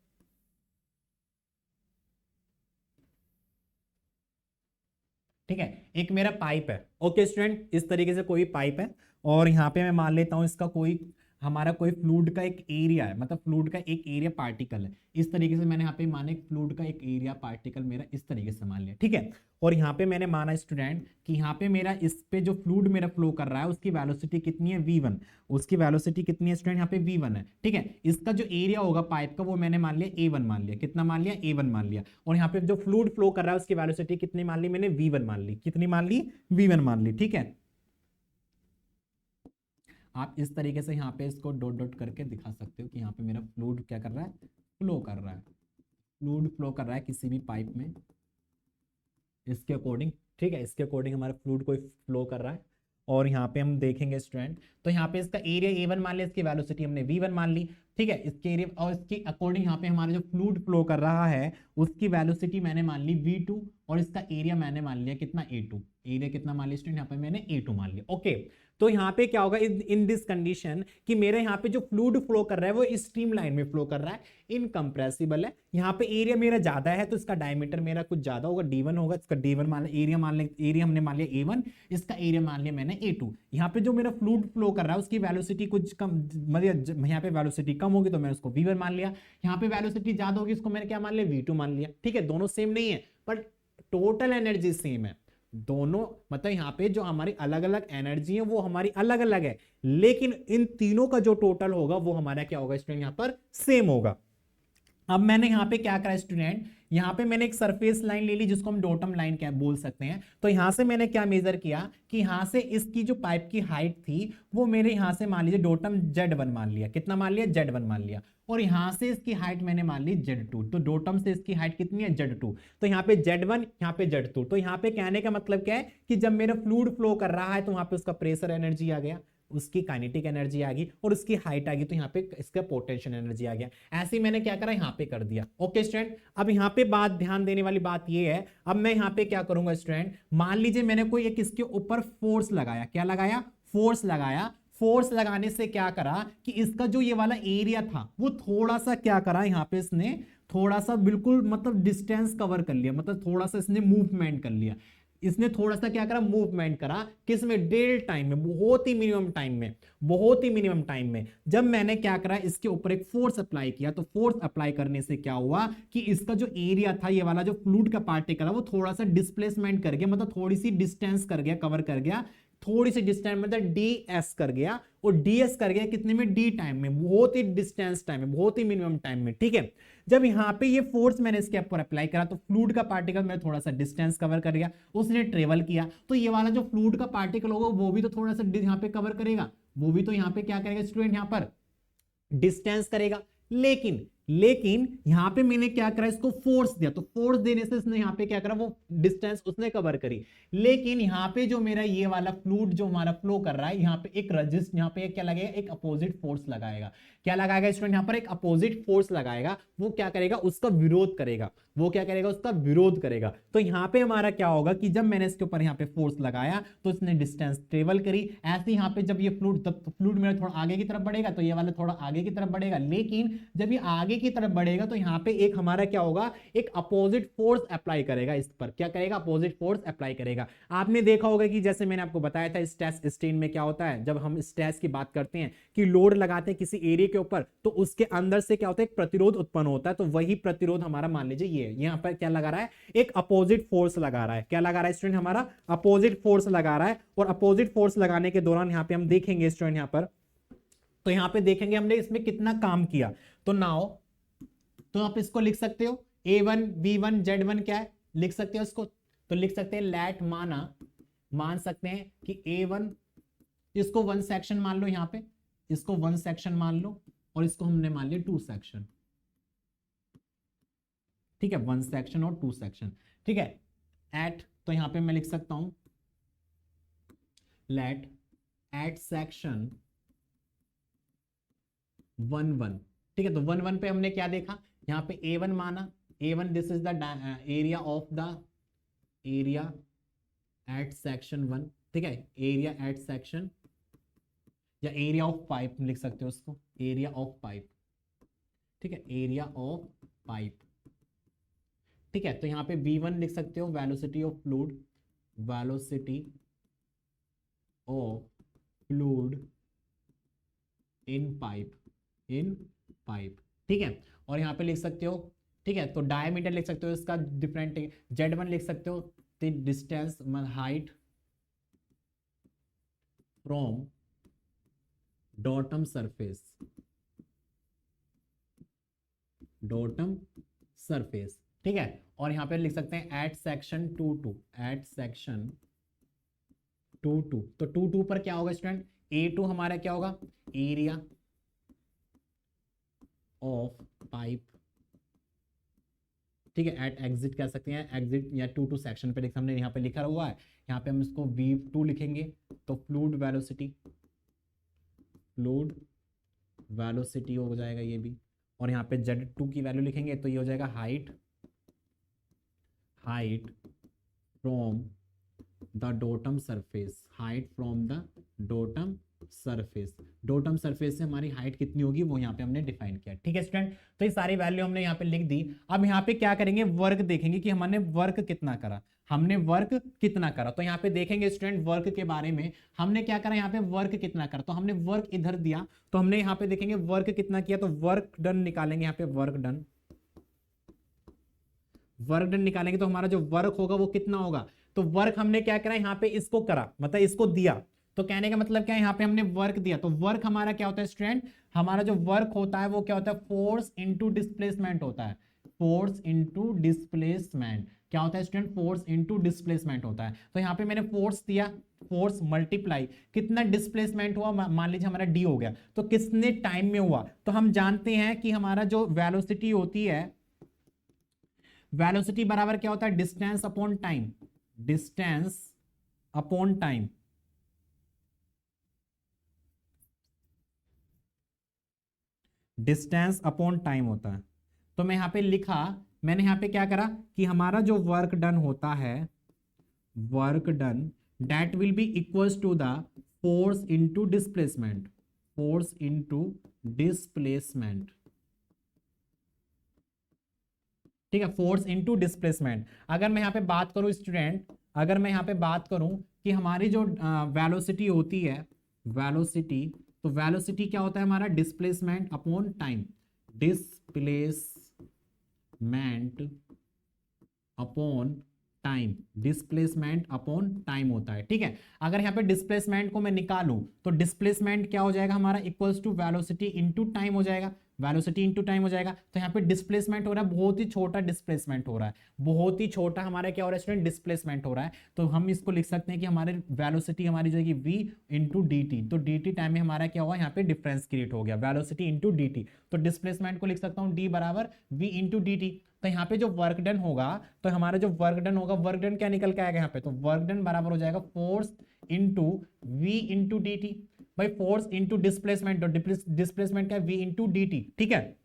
ठीक है, एक मेरा पाइप है, ओके स्टूडेंट, इस तरीके से कोई पाइप है और यहाँ पे मैं मान लेता हूं इसका कोई हमारा कोई फ्लूइड का एक एरिया है, मतलब फ्लूइड का एक एरिया पार्टिकल है। इस तरीके से मैंने यहाँ पे माना एक फ्लूइड का एक एरिया पार्टिकल मेरा इस तरीके से मान लिया, ठीक है। और यहाँ पे मैंने माना स्टूडेंट कि यहाँ पे मेरा इस पे जो फ्लूइड मेरा फ्लो कर रहा है उसकी वेलोसिटी कितनी है v1, उसकी वेलोसिटी कितनी है स्टूडेंट, यहाँ पे v1 है, ठीक है। इसका जो एरिया होगा पाइप का वो मैंने मान लिया a1 मान लिया, कितना मान लिया, a1 मान लिया। और यहाँ पे जो फ्लूइड फ्लो कर रहा है उसकी वेलोसिटी कितनी मान ली मैंने, v1 मान ली, कितनी मान ली, v1 मान ली, ठीक है। आप इस तरीके से यहाँ पे इसको डॉट डॉट करके दिखा सकते हो कि यहाँ पे मेरा फ्लूइड क्या कर रहा है, फ्लो कर रहा है, फ्लूइड फ्लो कर रहा है किसी भी पाइप में इसके अकॉर्डिंग, ठीक है, इसके अकॉर्डिंग हमारा फ्लूइड कोई फ्लो कर रहा है। और यहाँ पे हम देखेंगे स्टूडेंट, तो यहाँ पे इसका एरिया a1 मान लिया, इसकी वेलोसिटी हमने v1 मान ली, ठीक है, इसके एरिया और इसके अकॉर्डिंग यहाँ पे हमारा जो फ्लूइड फ्लो कर रहा है उसकी वेलोसिटी मैंने मान ली v2 और इसका एरिया मैंने मान लिया कितना, a2, एरिया कितना मान लिया स्टूडेंट, यहाँ पे मैंने a2 मान लिया, ओके। तो यहाँ पे क्या होगा इन दिस कंडीशन कि मेरे यहाँ पे जो फ्लूइड फ्लो कर रहा है वो स्ट्रीम लाइन में फ्लो कर रहा है, इनकंप्रेसिबल है। यहाँ पे एरिया मेरा ज्यादा है तो इसका डायमीटर मेरा कुछ ज्यादा होगा, d1 होगा, इसका d1 मान लिया, एरिया मान लिया, एरिया हमने मान लिया a1, इसका एरिया मान लिया मैंने a2। यहाँ पे जो मेरा फ्लूइड फ्लो कर रहा है उसकी वेलोसिटी कुछ कम, मतलब यहाँ पे वेलोसिटी कम होगी तो मैंने उसको v1 मान लिया, यहाँ पे वेलोसिटी ज्यादा होगी इसको मैंने क्या मान लिया, v2 मान लिया, ठीक है। दोनों सेम नहीं है पर टोटल एनर्जी सेम है दोनों, मतलब यहाँ पे जो हमारी अलग अलग एनर्जी है वो हमारी अलग अलग है, लेकिन इन तीनों का जो टोटल होगा वो हमारा क्या होगा स्टूडेंट, यहाँ पर सेम होगा। अब मैंने यहाँ पे क्या करा स्टूडेंट, यहाँ पे मैंने एक सरफेस लाइन ले ली जिसको हम डॉटम लाइन क्या बोल सकते हैं। तो यहाँ से मैंने क्या मेजर किया कि यहाँ से इसकी जो पाइप की हाइट थी वो मेरे यहाँ से मान लीजिए डॉटम z1 मान लिया, कितना मान लिया, z1 मान लिया। और यहाँ से इसकी हाइट मैंने मान ली z2, तो डॉटम से इसकी हाइट कितनी है, z2। तो यहाँ पे z1, यहाँ पे z2। तो यहाँ पे कहने का मतलब क्या है कि जब मेरा फ्लूइड फ्लो कर रहा है तो वहां पे उसका प्रेशर एनर्जी आ गया, उसकी काइनेटिक एनर्जी आ गई और उसकी हाइट आ गई, तो यहाँ पे इसका पोटेंशियल एनर्जी आ गया। ऐसे ही मैंने क्या करा, यहाँ पे कर दिया, ओके स्टूडेंट। अब यहाँ पे बात ध्यान देने वाली बात ये है, अब मैं यहाँ पे क्या करूंगा स्टूडेंट, मान लीजिए मैंने कोई एक इसके ऊपर फोर्स लगाया, क्या लगाया, फोर्स लगाया। फोर्स लगाने से क्या करा कि इसका जो ये वाला एरिया था वो थोड़ा सा क्या करा, यहाँ पे इसने थोड़ा सा बिल्कुल मतलब डिस्टेंस कवर कर लिया, मतलब थोड़ा सा इसने मूवमेंट कर लिया, इसने थोड़ा सा क्या करा, मूवमेंट करा, किसमें, डेल टाइम में, बहुत ही मिनिमम टाइम में, बहुत ही मिनिमम टाइम में। जब मैंने क्या करा, इसके ऊपर एक फोर्स अप्लाई किया, तो फोर्स अप्लाई करने से क्या हुआ कि इसका जो एरिया था, ये वाला जो फ्लूइड का पार्टिकल है वो थोड़ा सा डिस्प्लेसमेंट कर गया, मतलब थोड़ी सी डिस्टेंस कर गया, कवर कर गया, थोड़ी सी डिस्टेंस मतलब ds कर गया, और ds कर गया कितने में, d टाइम में, बहुत ही डिस्टेंस टाइम में, बहुत ही मिनिमम टाइम में, ठीक है। जब यहाँ पे ये फोर्स मैंने इसके ऊपर अप्लाई करा तो फ्लूइड का पार्टिकल मैंने थोड़ा सा डिस्टेंस कवर कर गया, उसने ट्रेवल किया, तो ये वाला जो फ्लूइड का पार्टिकल होगा वो भी तो थोड़ा सा यहाँ पे कवर करेगा, वो भी तो यहाँ पे क्या करेगा स्टूडेंट, यहाँ पर डिस्टेंस करेगा। लेकिन यहां पे मैंने क्या करा, इसको फोर्स दिया, तो फोर्स देने से इसने यहां पे क्या करा, वो डिस्टेंस उसने कवर करी। लेकिन यहां पे जो मेरा ये वाला फ्लूइड जो हमारा फ्लो कर रहा है, यहां पे एक रेजिस्ट, यहां पे क्या लगेगा, एक अपोजिट फोर्स लगाएगा। क्या लगाएगा स्टूडेंट, यहां पर एक अपोजिट फोर्स लगाएगा, वो क्या करेगा, उसका विरोध करेगा, वो क्या करेगा, उसका विरोध करेगा। तो यहां पे हमारा क्या होगा कि जब मैंने इसके ऊपर यहां पे फोर्स लगाया तो इसने डिस्टेंस ट्रेवल करी। ऐसे यहां पे जब ये फ्लूइड मेरा थोड़ा आगे की तरफ बढ़ेगा तो ये वाला थोड़ा आगे की तरफ बढ़ेगा, लेकिन जब ये आगे आगे की तरफ बढ़ेगा तो यहाँ पे एक हमारा क्या होगा, एक अपोजिट फोर्स अप्लाई करेगा इस पर। क्या करेगा, अपोजिट फोर्स अप्लाई करेगा। आपने देखा होगा कि जैसे मैंने आपको बताया था स्ट्रेस स्ट्रेन में क्या होता है, जब हम स्ट्रेस की बात करते हैं कि लोड लगाते हैं किसी एरिया के ऊपर तो उसके अंदर से क्या होता है, एक प्रतिरोध उत्पन्न होता है। तो वही प्रतिरोध हमारा मान लीजिए ये यहाँ पर क्या लगा रहा है, एक अपोजिट फोर्स लगा रहा है। क्या लगा रहा है स्टूडेंट, हमारा अपोजिट फोर्स लगा रहा है। और अपोजिट फोर्स लगाने के दौरान यहाँ पे हम देखेंगे स्टूडेंट, यहाँ पर तो यहाँ पे देखेंगे हमने इसमें कितना काम किया। तो नाउ तो आप इसको लिख सकते हो A1 B1 Z1 क्या है, लिख सकते हो इसको। तो लिख सकते हैं लेट मान सकते हैं कि A1, इसको 1 सेक्शन मान लो, यहाँ पे इसको 1 सेक्शन मान लो और इसको हमने मान लिया 2 सेक्शन। ठीक है, 1 सेक्शन और 2 सेक्शन। ठीक है, एट, तो यहां पे मैं लिख सकता हूं लेट एट सेक्शन 1 1। ठीक है, तो 1 1 पे हमने क्या देखा, यहां पे A1 माना, A1 this is the area at section 1। ठीक है, एरिया एट सेक्शन या एरिया ऑफ पाइप लिख सकते हो उसको, एरिया ऑफ पाइप। ठीक है, एरिया ऑफ पाइप। ठीक है, तो यहाँ पे V1 लिख सकते हो velocity of fluid, velocity of fluid in pipe. ठीक है, और यहाँ पे लिख सकते हो, ठीक है, तो डायमीटर लिख सकते हो इसका डिफरेंट, Z1 लिख सकते हो the distance height from datum surface. ठीक है, और यहां पे लिख सकते हैं एट सेक्शन 2 तो 2 पर क्या होगा स्टूडेंट, A2 हमारा क्या होगा, एरिया ऑफ पाइप। ठीक है, एट एग्जिट कह सकते हैं, एग्जिट या 2 सेक्शन पे हमने यहाँ पे लिखा हुआ है, यहाँ पे हम इसको V2 लिखेंगे। तो फ्लूइड वेलोसिटी हो जाएगा ये भी, और यहाँ पे Z2 की वैल्यू लिखेंगे तो ये हो जाएगा height from the datum surface, datum surface से हमारी हाइट कितनी होगी वो यहाँ पे हमने डिफाइन किया। ठीक है स्टूडेंट, तो ये सारी वैल्यू हमने यहाँ पे लिख दी। अब यहाँ पे क्या करेंगे, वर्क देखेंगे कि हमने वर्क कितना करा, तो यहाँ पे देखेंगे स्टूडेंट वर्क के बारे में, हमने क्या करा, यहाँ पे वर्क कितना करा, तो हमने वर्क इधर दिया, तो हमने यहाँ पे देखेंगे वर्क कितना किया, तो वर्क डन निकालेंगे, यहाँ पे वर्क डन निकालेंगे तो हमारा जो वर्क होगा वो कितना होगा। तो वर्क हमने क्या करा, यहाँ पे इसको करा, मतलब इसको दिया, तो कहने का मतलब क्या है, यहाँ पे हमने वर्क दिया, तो वर्क हमारा क्या होता है स्टूडेंट, हमारा जो वर्क होता है वो क्या होता है, फोर्स इंटू डिस्प्लेसमेंट होता है। क्या होता है स्टूडेंट, फोर्स इंटू डिस्प्लेसमेंट होता है। तो यहाँ पे मैंने फोर्स दिया, फोर्स मल्टीप्लाई कितना डिस्प्लेसमेंट हुआ, मान लीजिए हमारा डी हो गया, तो कितने टाइम में हुआ। तो हम जानते हैं कि हमारा जो वेलोसिटी होती है, वेलोसिटी बराबर क्या होता है, डिस्टेंस अपॉन टाइम, होता है। तो मैं यहां पे लिखा, मैंने यहां पे क्या करा कि हमारा जो वर्क डन होता है, that will be equals to the force into displacement, ठीक है, फोर्स इंटू डिस्प्लेसमेंट। अगर मैं यहाँ पे बात करूं स्टूडेंट, कि हमारी जो वेलोसिटी होती है, तो वेलोसिटी क्या होता है हमारा, displacement upon time, displacement upon time होता है। ठीक है, अगर यहाँ पे डिस्प्लेसमेंट को मैं निकालूं तो डिस्प्लेसमेंट क्या हो जाएगा हमारा, equals to velocity into time हो जाएगा, तो यहाँ पे डिस्प्लेसमेंट हो रहा है, बहुत ही छोटा डिस्प्लेसमेंट हो रहा है, हमारा क्या हो रहा है स्टूडेंट, डिस्प्लेसमेंट हो रहा है। तो हम इसको लिख सकते हैं कि हमारे वेलोसिटी हमारी जो है v इंटू डी टी, तो डी टी टाइम में हमारा क्या हुआ, यहाँ पे डिफरेंस क्रिएट हो गया, वेलोसिटी इंटू डी टी। तो डिस्प्लेसमेंट को लिख सकता हूँ d बराबर v इंटू डी टी। तो यहाँ पे जो वर्क डन होगा, तो हमारा जो वर्क डन क्या निकल के आएगा यहाँ पे, तो वर्क डन बराबर हो जाएगा force into v into D T, भाई फोर्स इंटू डिस्प्लेसमेंट, डिस्प्लेसमेंट का v इंटू डी टी। ठीक है,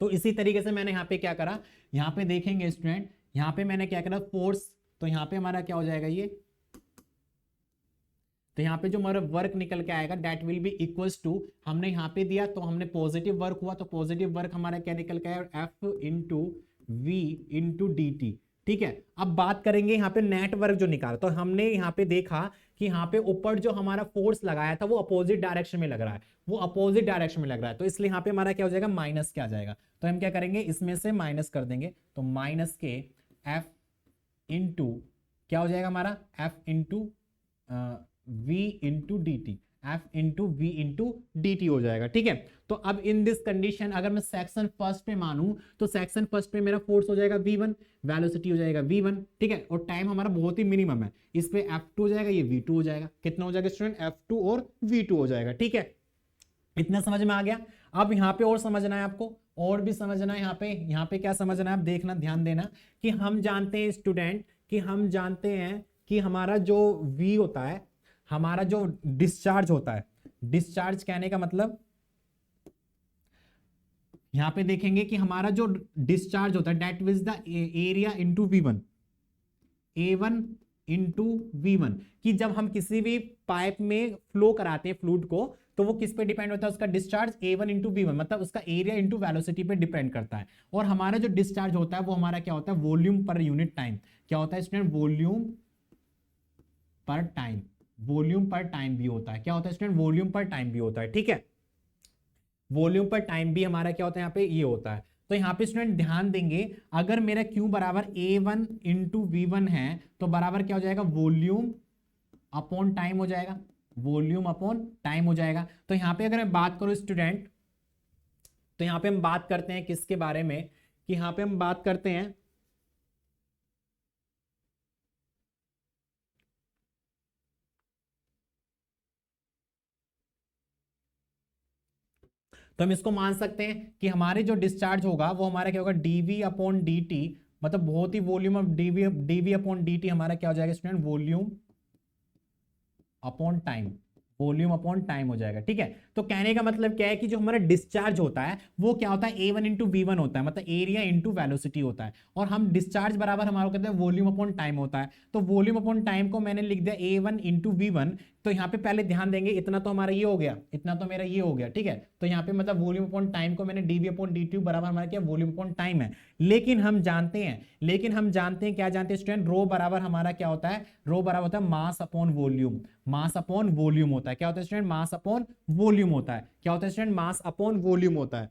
तो इसी तरीके से मैंने यहाँ पे क्या करा, यहाँ पे देखेंगे स्टूडेंट, यहाँ पे मैंने क्या करा फोर्स, तो यहाँ पे हमारा क्या हो जाएगा, ये तो यहाँ पे जो हमारा वर्क निकल के आएगा that will be equals to, हमने यहाँ पे दिया तो हमने पॉजिटिव वर्क हुआ, तो पॉजिटिव वर्क हमारा क्या निकल के आएगा, F into V into D T. ठीक है, अब बात करेंगे यहाँ पे नेट वर्क जो निकाला, तो हमने यहाँ पे देखा कि यहाँ पे ऊपर जो हमारा फोर्स लगाया था वो अपोजिट डायरेक्शन में लग रहा है, वो अपोजिट डायरेक्शन में लग रहा है, तो इसलिए यहाँ पे हमारा क्या हो जाएगा, माइनस क्या आ जाएगा, तो हम क्या करेंगे इसमें से माइनस कर देंगे, तो माइनस के एफ इंटू क्या हो जाएगा हमारा, F into V into D T, F into V into D T हो जाएगा। ठीक है, तो अब इन दिस कंडीशन अगर मैं सेक्शन फर्स्ट पे मानूं तो सेक्शन फर्स्ट पे मेरा फोर्स हो जाएगा v1, वेलोसिटी हो जाएगा v1, ठीक है, और टाइम हमारा बहुत ही मिनिमम है, इस पे f2 हो जाएगा, ये v2 हो जाएगा, कितना हो जाएगा स्टूडेंट, f2 और v2 हो जाएगा। ठीक है, इतना समझ में आ गया। अब यहाँ पे और समझना है आपको, और भी समझना है यहाँ पे क्या समझना है, आप देखना ध्यान देना कि हम जानते हैं स्टूडेंट, कि हम जानते हैं कि हमारा जो v होता है, हमारा जो डिस्चार्ज होता है, डिस्चार्ज कहने का मतलब यहां पे देखेंगे कि हमारा जो डिस्चार्ज होता है that is the area into v1, a1 into v1, कि जब हम किसी भी पाइप में फ्लो कराते हैं फ्लूइड को तो वो किस पे डिपेंड होता है, उसका डिस्चार्ज a1 इंटू v1, मतलब उसका एरिया इंटू वेलोसिटी पे डिपेंड करता है। और हमारा जो डिस्चार्ज होता है वो हमारा क्या होता है, वॉल्यूम पर यूनिट टाइम, क्या होता है स्टूडेंट, वॉल्यूम पर टाइम, वॉल्यूम पर टाइम भी होता है, क्या होता है स्टूडेंट, वॉल्यूम पर टाइम भी होता है। ठीक है, वॉल्यूम पर टाइम भी हमारा क्या होता है यहाँ पे, ये होता है। तो यहाँ पे स्टूडेंट ध्यान देंगे, अगर मेरा Q बराबर A1 इंटू V1 है तो बराबर क्या हो जाएगा, वॉल्यूम अपॉन टाइम हो जाएगा, वॉल्यूम अपॉन टाइम हो जाएगा। तो यहाँ पे अगर मैं बात करूं स्टूडेंट, तो यहाँ पे हम बात करते हैं किसके बारे में, कि यहाँ पे हम बात करते हैं तो हम इसको मान सकते हैं कि हमारे जो डिस्चार्ज होगा वो हमारा क्या होगा, डीवी अपॉन डी टी, मतलब बहुत ही volume of DV upon D T हमारा क्या हो जाएगा student, volume upon time, volume upon time हो जाएगा। ठीक है, तो कहने का मतलब क्या है कि जो हमारा डिस्चार्ज होता है वो क्या होता है, A1 इंटू V1 होता है, मतलब एरिया इंटू वेलोसिटी होता है, और हम डिस्चार्ज बराबर हमारा कहते हैं वॉल्यूम अपॉन टाइम होता है। तो वॉल्यूम अपॉन टाइम को मैंने लिख दिया A1 इंटू V1, तो यहाँ पे पहले ध्यान देंगे, इतना तो हमारा ये हो गया, इतना तो मेरा ये हो गया। ठीक है, तो यहाँ पे मतलब वॉल्यूम अपॉन टाइम को मैंने डीवी अपॉन डी टी बराबर हमारा क्या, वॉल्यूम अपॉन टाइम है। लेकिन हम जानते हैं क्या जानते हैं स्टूडेंट, रो बराबर हमारा क्या होता है, रो बराबर होता है mass upon volume, mass upon volume होता है, क्या होता है स्टूडेंट, मास अपॉन वॉल्यूम होता है, क्या होता है स्टूडेंट, मास अपॉन वॉल्यूम होता है।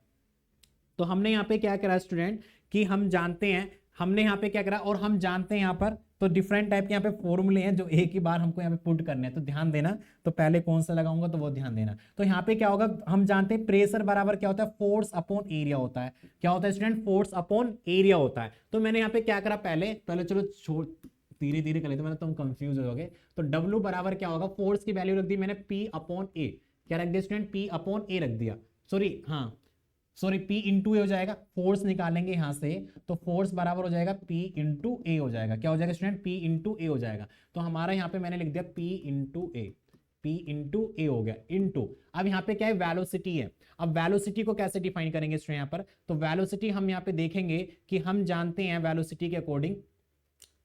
तो हमने यहाँ पे क्या करा स्टूडेंट, कि हम जानते हैं, हमने यहाँ पे क्या करा, और हम जानते हैं यहाँ पर तो डिफरेंट टाइप के यहाँ पे फॉर्मूले हैं जो एक ही बार हमको यहाँ पे पुट करने हैं, तो ध्यान देना, तो पहले कौन सा लगाऊंगा तो वो ध्यान देना। तो यहाँ पे क्या होगा, हम जानते हैं प्रेशर बराबर क्या होता है, फोर्स अपॉन एरिया होता है, क्या होता है स्टूडेंट, फोर्स अपॉन एरिया होता है। तो मैंने यहाँ पे क्या करा, पहले चलो छोड़, धीरे धीरे कर लेते हैं, तुम कंफ्यूज हो जाओगे। तो W बराबर क्या होगा, फोर्स की वैल्यू रख दी मैंने P अपॉन ए, क्या रख दिया स्टूडेंट, P अपॉन ए रख दिया, सॉरी P इंटू ए हो जाएगा, फोर्स निकालेंगे यहां से तो फोर्स बराबर हो जाएगा P इंटू ए हो जाएगा, क्या हो जाएगा स्टूडेंट, P इंटू ए हो जाएगा। तो हमारा यहाँ पे मैंने लिख दिया P इंटू ए, P इंटू ए हो गया, इंटू अब यहाँ पे क्या है, वेलोसिटी है। अब वेलोसिटी को कैसे डिफाइन करेंगे स्टूडेंट यहाँ पर, तो वेलोसिटी हम यहाँ पे देखेंगे कि हम जानते हैं वेलोसिटी के अकॉर्डिंग,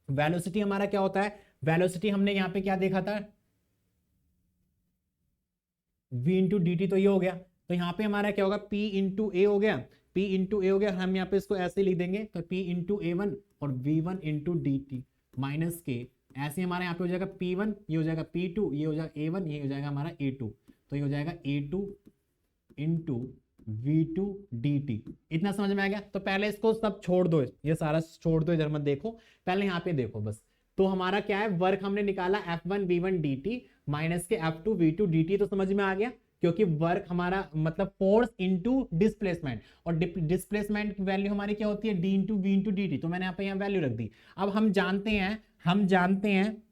वेलोसिटी हमारा क्या होता है, वेलोसिटी हमने यहाँ पे क्या देखा था, v इंटू डी टी, तो ये हो गया। तो यहाँ पे हमारा क्या होगा, P इंटू ए हो गया, P इंटू ए हो गया, हम यहाँ पे इसको ऐसे लिख देंगे, तो P इंटू A1 और V1 into D T minus के, ऐसे हमारे यहाँ पे हो जाएगा P1, ये हो जाएगा P2, ये हो जाएगा A1, ये हो जाएगा हमारा A2, तो ये हो जाएगा A2 इंटू V2 dt। इतना समझ में आ गया। तो पहले इसको सब छोड़ दो, ये सारा छोड़ दो, इधर मत देखो, पहले यहाँ पे देखो बस। तो हमारा क्या है, वर्क हमने निकाला F1 V1 dt माइनस के F2 V2 dt, तो समझ में आ गया, क्योंकि वर्क हमारा मतलब फोर्स इंटू डिस्प्लेसमेंट, और डिस्प्लेसमेंट की वैल्यू हमारी क्या होती है, d into V into D T, तो मैंने यहाँ पे यहाँ वैल्यू रख दी। अब हम जानते हैं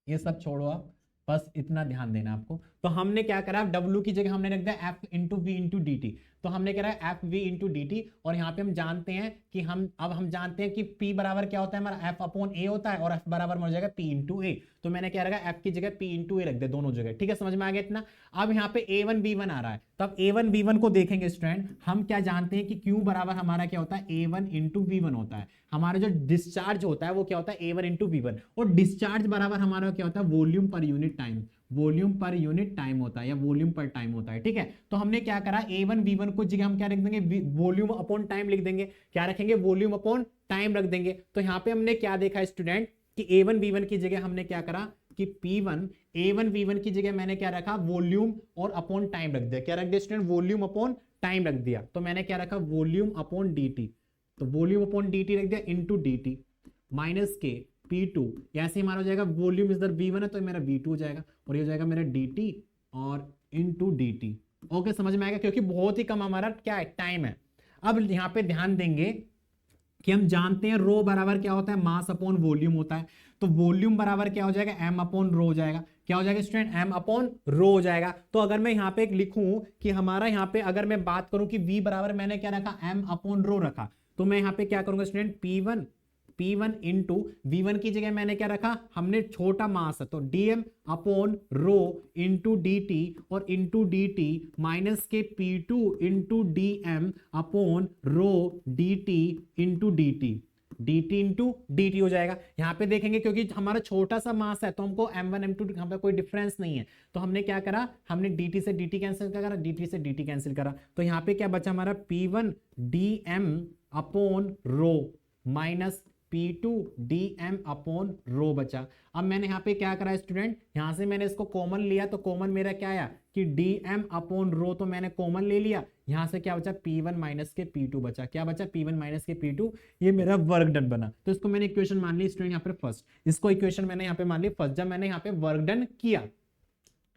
ये सब छोड़ो आप, बस इतना ध्यान देना आपको। तो हमने क्या करा, W की जगह हमने रख दिया F into V into D T, तो हमने करा F V into D T, और यहाँ पे हम जानते हैं कि हम जानते हैं कि P बराबर क्या होता है हमारा, F अपॉन ए होता है, और F बराबर हो जाएगा P इंटू ए, तो मैंने क्या रखा, F की जगह P इंटू ए रख दिया दोनों जगह। ठीक है, समझ में आ गया इतना। अब यहाँ पे A1 B1 आ रहा है, तो अब A1 V1 को देखेंगे स्टूडेंट, हम क्या जानते हैं कि Q बराबर हमारा क्या होता है A1 इंटू V1 होता है। हमारा जो डिस्चार्ज होता है वो क्या होता है A1 इंटू V1, और डिस्चार्ज बराबर हमारा क्या होता है volume per unit time, volume per unit time होता है या वॉल्यूम पर टाइम होता है। ठीक है, तो हमने क्या करा A1 V1 को जगह हम क्या रख देंगे वॉल्यूम अपॉन टाइम लिख देंगे। क्या रखेंगे वॉल्यूम अपॉन टाइम रख देंगे। तो यहाँ पे हमने क्या देखा स्टूडेंट कि A1 V1 की जगह हमने क्या करा कि P1 A1 V1 की जगह मैंने क्या रखा वॉल्यूम और अपॉन टाइम रख दिया। क्या रख दिया स्टूडेंट वॉल्यूम अपॉन टाइम रख दिया। तो मैंने क्या रखा वॉल्यूम अपॉन dt, तो वॉल्यूम अपॉन dt रख दिया इनटू dt माइनस के P2, ऐसे हमारा हो जाएगा वॉल्यूम इधर V1 है तो मेरा V2 हो जाएगा, और ये हो जाएगा मेरा dt और इनटू dt। ओके, समझ में आएगा, क्योंकि बहुत ही कम हमारा क्या है टाइम है। अब यहाँ पे ध्यान देंगे कि हम जानते हैं रो बराबर क्या होता है मास अपॉन वॉल्यूम होता है। तो वॉल्यूम बराबर क्या हो जाएगा m अपॉन रो हो जाएगा। क्या हो जाएगा स्टूडेंट m अपॉन रो हो जाएगा। तो अगर मैं यहाँ पे एक लिखूं कि हमारा यहाँ पे अगर मैं बात करूं कि v बराबर मैंने क्या रखा m अपॉन रो रखा, तो मैं यहाँ पे क्या करूंगा स्टूडेंट P1 इंटू V1 की जगह मैंने क्या रखा हमने छोटा मास है तो dm upon rho into dt और इंटू dt माइनस के P2 into dm upon rho dt into dt into dt हो जाएगा। यहाँ पे देखेंगे क्योंकि हमारा छोटा सा मास है तो हमको m1 m2 यहाँ पे कोई डिफरेंस नहीं है, तो हमने क्या करा हमने dt से dt कैंसिल करा, dt से dt कैंसिल करा। तो यहाँ पे क्या बचा हमारा P1 dm upon rho minus P2 dm upon rho बचा। अब मैंने यहाँ पे क्या करा स्टूडेंट, यहाँ से मैंने इसको कॉमन लिया तो कॉमन मेरा क्या आया कि dm अपॉन रो, तो मैंने कॉमन ले लिया। यहाँ से क्या बचा P1 माइनस के P2 बचा। क्या बचा P1 माइनस के P2, ये मेरा वर्क डन बना। तो इसको मैंने इक्वेशन मान ली स्टूडेंट यहाँ पे फर्स्ट, इसको इक्वेशन मैंने यहाँ पे मान ली फर्स्ट। जब मैंने यहाँ पे वर्क डन किया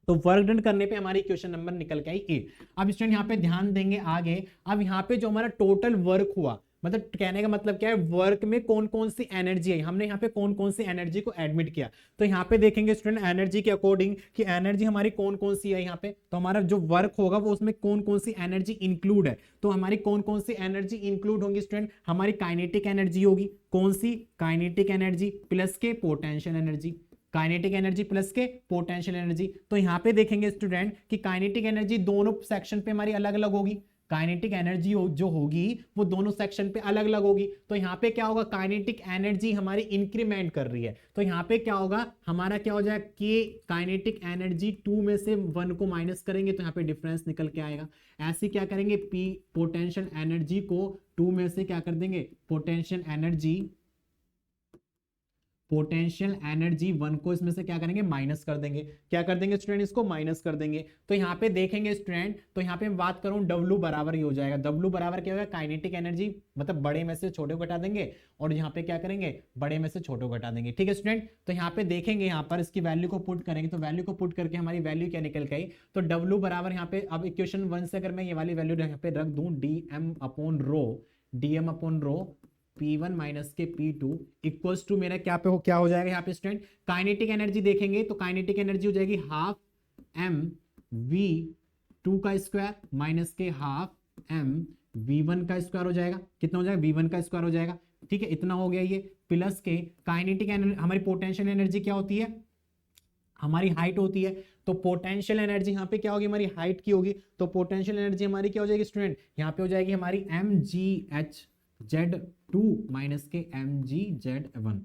तो वर्क डन करने पे हमारी क्वेश्चन नंबर निकल के आई ए। अब स्टूडेंट यहाँ पे ध्यान देंगे आगे, अब यहाँ पे जो हमारा टोटल वर्क हुआ, मतलब कहने का मतलब क्या है वर्क में कौन कौन सी एनर्जी है, हमने यहाँ पे कौन कौन सी एनर्जी को एडमिट किया। तो यहाँ पे देखेंगे स्टूडेंट एनर्जी के अकॉर्डिंग कि एनर्जी हमारी कौन कौन सी है। यहाँ पे तो हमारा जो वर्क होगा वो उसमें कौन कौन सी एनर्जी इंक्लूड है। तो हमारी कौन कौन सी एनर्जी इंक्लूड होंगी स्टूडेंट, हमारी काइनेटिक एनर्जी होगी। कौन सी काइनेटिक एनर्जी प्लस के potential energy, kinetic energy plus के पोटेंशियल एनर्जी। तो यहाँ पे देखेंगे स्टूडेंट कि काइनेटिक एनर्जी दोनों सेक्शन पे हमारी अलग अलग होगी। काइनेटिक एनर्जी जो होगी वो दोनों सेक्शन पे अलग अलग होगी। तो यहाँ पे क्या होगा काइनेटिक एनर्जी हमारी इंक्रीमेंट कर रही है, तो यहाँ पे क्या होगा हमारा क्या हो जाएगा कि काइनेटिक एनर्जी 2 में से 1 को माइनस करेंगे तो यहाँ पे डिफरेंस निकल के आएगा। ऐसे क्या करेंगे पी पोटेंशियल एनर्जी को 2 में से क्या कर देंगे पोटेंशियल एनर्जी 1 को इसमें से क्या करेंगे माइनस कर देंगे। क्या कर देंगे स्टूडेंट इसको माइनस कर देंगे। तो यहाँ पे देखेंगे स्टूडेंट, तो यहाँ पे बात करूं W बराबर ही हो जाएगा। W बराबर क्या होगा काइनेटिक एनर्जी, मतलब बड़े में से छोटे को घटा देंगे और यहाँ पे क्या करेंगे बड़े में से छोटे को घटा देंगे। ठीक है स्टूडेंट, तो यहाँ पे देखेंगे यहाँ पर इसकी वैल्यू को पुट करेंगे, तो वैल्यू को पुट करके हमारी वैल्यू क्या निकल गई। तो W बराबर यहाँ पे अब इक्वेशन 1 से अगर मैं ये वाली वैल्यू यहाँ पे रख दूं dm upon rho P1 minus के P2 इक्वल्स टू मेरा क्या हो जाएगा यहाँ पे स्टूडेंट काइनेटिक एनर्जी देखेंगे तो काइनेटिक एनर्जी हो जाएगी हाफ m v2 का स्क्वायर माइनस के हाफ m v1 का स्क्वायर हो जाएगा। कितना हो जाएगा v1 का स्क्वायर हो जाएगा। ठीक है, इतना हो गया ये प्लस के काइनेटिक एनर्जी हमारी पोटेंशियल एनर्जी क्या होती है हमारी हाइट होती है। तो पोटेंशियल एनर्जी यहाँ पे क्या होगी हमारी हाइट की होगी। तो पोटेंशियल एनर्जी हमारी क्या हो जाएगी स्टूडेंट यहाँ पे हो जाएगी हमारी mgh(z2) माइनस के mgz1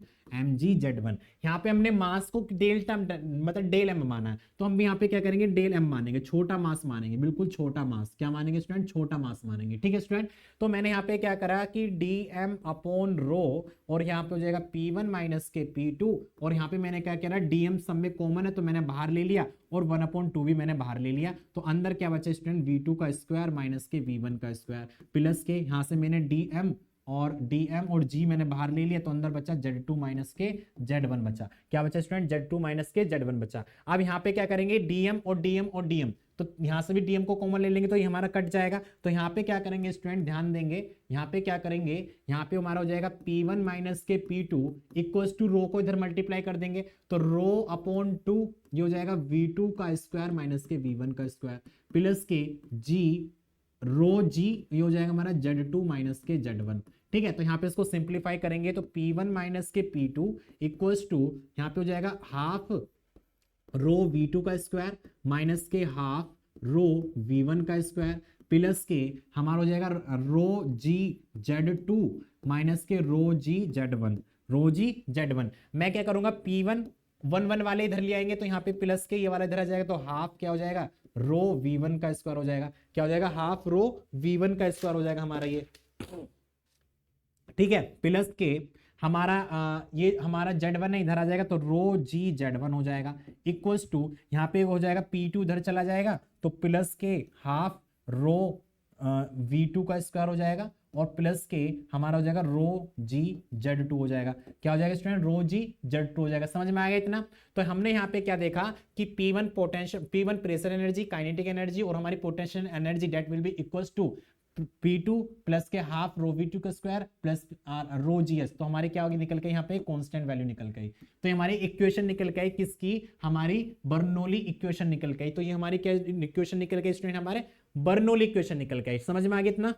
यहाँ पे हमने मास को डेल टर्म मतलब डेल एम माना है, तो हम भी यहाँ पे क्या करेंगे डेल एम मानेंगे, छोटा मास मानेंगे, बिल्कुल छोटा मास क्या मानेंगे स्टूडेंट छोटा मास मानेंगे। ठीक है स्टूडेंट, तो मैंने यहाँ पे क्या करा कि dm अपॉन रो और यहाँ पे हो जाएगा P1 माइनस के P2 और यहाँ पे मैंने क्या करा dm सब में कॉमन है तो मैंने बाहर ले लिया और 1/2 भी मैंने बाहर ले लिया। तो अंदर क्या बचा स्टूडेंट v2 का स्क्वायर माइनस के v1 का स्क्वायर प्लस के यहाँ से मैंने dm और g मैंने बाहर ले लिया तो अंदर बचा z2 माइनस के z1 बचा। क्या बचा स्टूडेंट z2 माइनस के z1 बचा। अब यहाँ पे क्या करेंगे dm और dm तो यहाँ से भी dm को कॉमन ले लेंगे तो ये हमारा कट जाएगा। तो यहाँ पे क्या करेंगे स्टूडेंट ध्यान देंगे यहाँ पे क्या करेंगे यहाँ पे हमारा हो जाएगा P1 माइनस के P2 इक्वल्स टू रो को इधर मल्टीप्लाई कर देंगे तो रो अपॉन 2 ये हो जाएगा v2 का स्क्वायर माइनस के v1 का स्क्वायर प्लस के g रो g ये हो जाएगा हमारा z2 माइनस के z1। ठीक है, तो यहाँ पे इसको सिंप्लीफाई करेंगे तो P1 माइनस के P2 इक्वल्स टू यहाँ पे हो जाएगा हाफ रो v2 का स्क्वायर माइनस के हाफ रो V1 का स्क्वायर प्लस के हमारा हो जाएगा रो GZ2 माइनस के रो GZ1। मैं क्या करूंगा P1 1 वाले इधर ले आएंगे तो यहाँ पे प्लस के ये वाला इधर आ जाएगा तो हाफ क्या हो जाएगा रो V1 का स्क्वायर हो जाएगा। क्या हो जाएगा हाफ रो V1 का स्क्वायर हो जाएगा हमारा ये, ठीक है। प्लस के हमारा ये हमारा Z1 है इधर आ जाएगा तो रो GZ1 हो जाएगा इक्वल्स टू यहाँ पे हो जाएगा P2 इधर चला जाएगा तो प्लस के हाफ रो V2 का स्क्वायर हो जाएगा और प्लस के हमारा हो जाएगा रो GZ2 हो जाएगा। क्या हो जाएगा स्टूडेंट रो GZ2 हो जाएगा। समझ में आ गया इतना। तो हमने यहाँ पे क्या देखा कि P1 potential P1 pressure energy kinetic energy और हमारी potential energy that will be equals to P2 plus के हाफ रो V2 का स्क्वायर प्लस रो GS। तो हमारी क्या होगी निकल के यहाँ पे कांस्टेंट वैल्यू निकल गई। तो हमारी इक्वेशन निकल गई किसकी हमारी बर्नौली इक्वेशन निकल गई। तो ये हमारी क्या इक्वेशन निकल गई स्टूडेंट हमारे बर्नौली इक्वेशन निकल गई। समझ में आ गया इतना।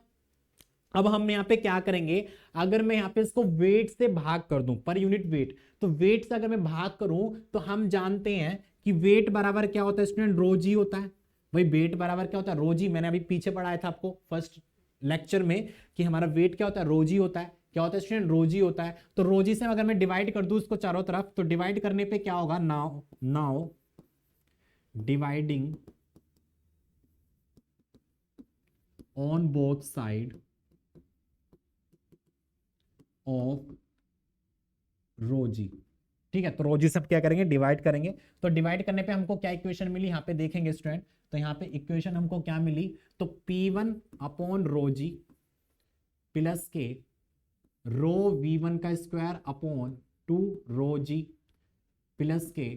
अब हम यहाँ पे क्या करेंगे अगर मैं यहाँ पे इसको वेट से भाग कर दूं पर यूनिट वेट तो वेट से अगर मैं भाग करूं तो हम जानते हैं कि वेट बराबर क्या होता है स्टूडेंट रो जी होता है। भाई वेट बराबर क्या होता है रो जी। मैंने अभी पीछे पढ़ाया था आपको फर्स्ट लेक्चर में कि हमारा वेट क्या होता है रोजी होता है। क्या होता है स्टूडेंट रोजी होता है। तो रोजी से अगर मैं डिवाइड कर दूं इसको चारों तरफ तो डिवाइड करने पे क्या होगा now dividing on both side of रोजी। ठीक है तो रोजी सब क्या करेंगे डिवाइड करेंगे। तो डिवाइड करने पे हमको क्या इक्वेशन मिली यहाँ पे देखेंगे स्टूडेंट। तो यहाँ पे इक्वेशन हमको क्या मिली तो P1 अपॉन रोजी प्लस के रो V1 का स्क्वायर अपॉन 2 रोजी प्लस के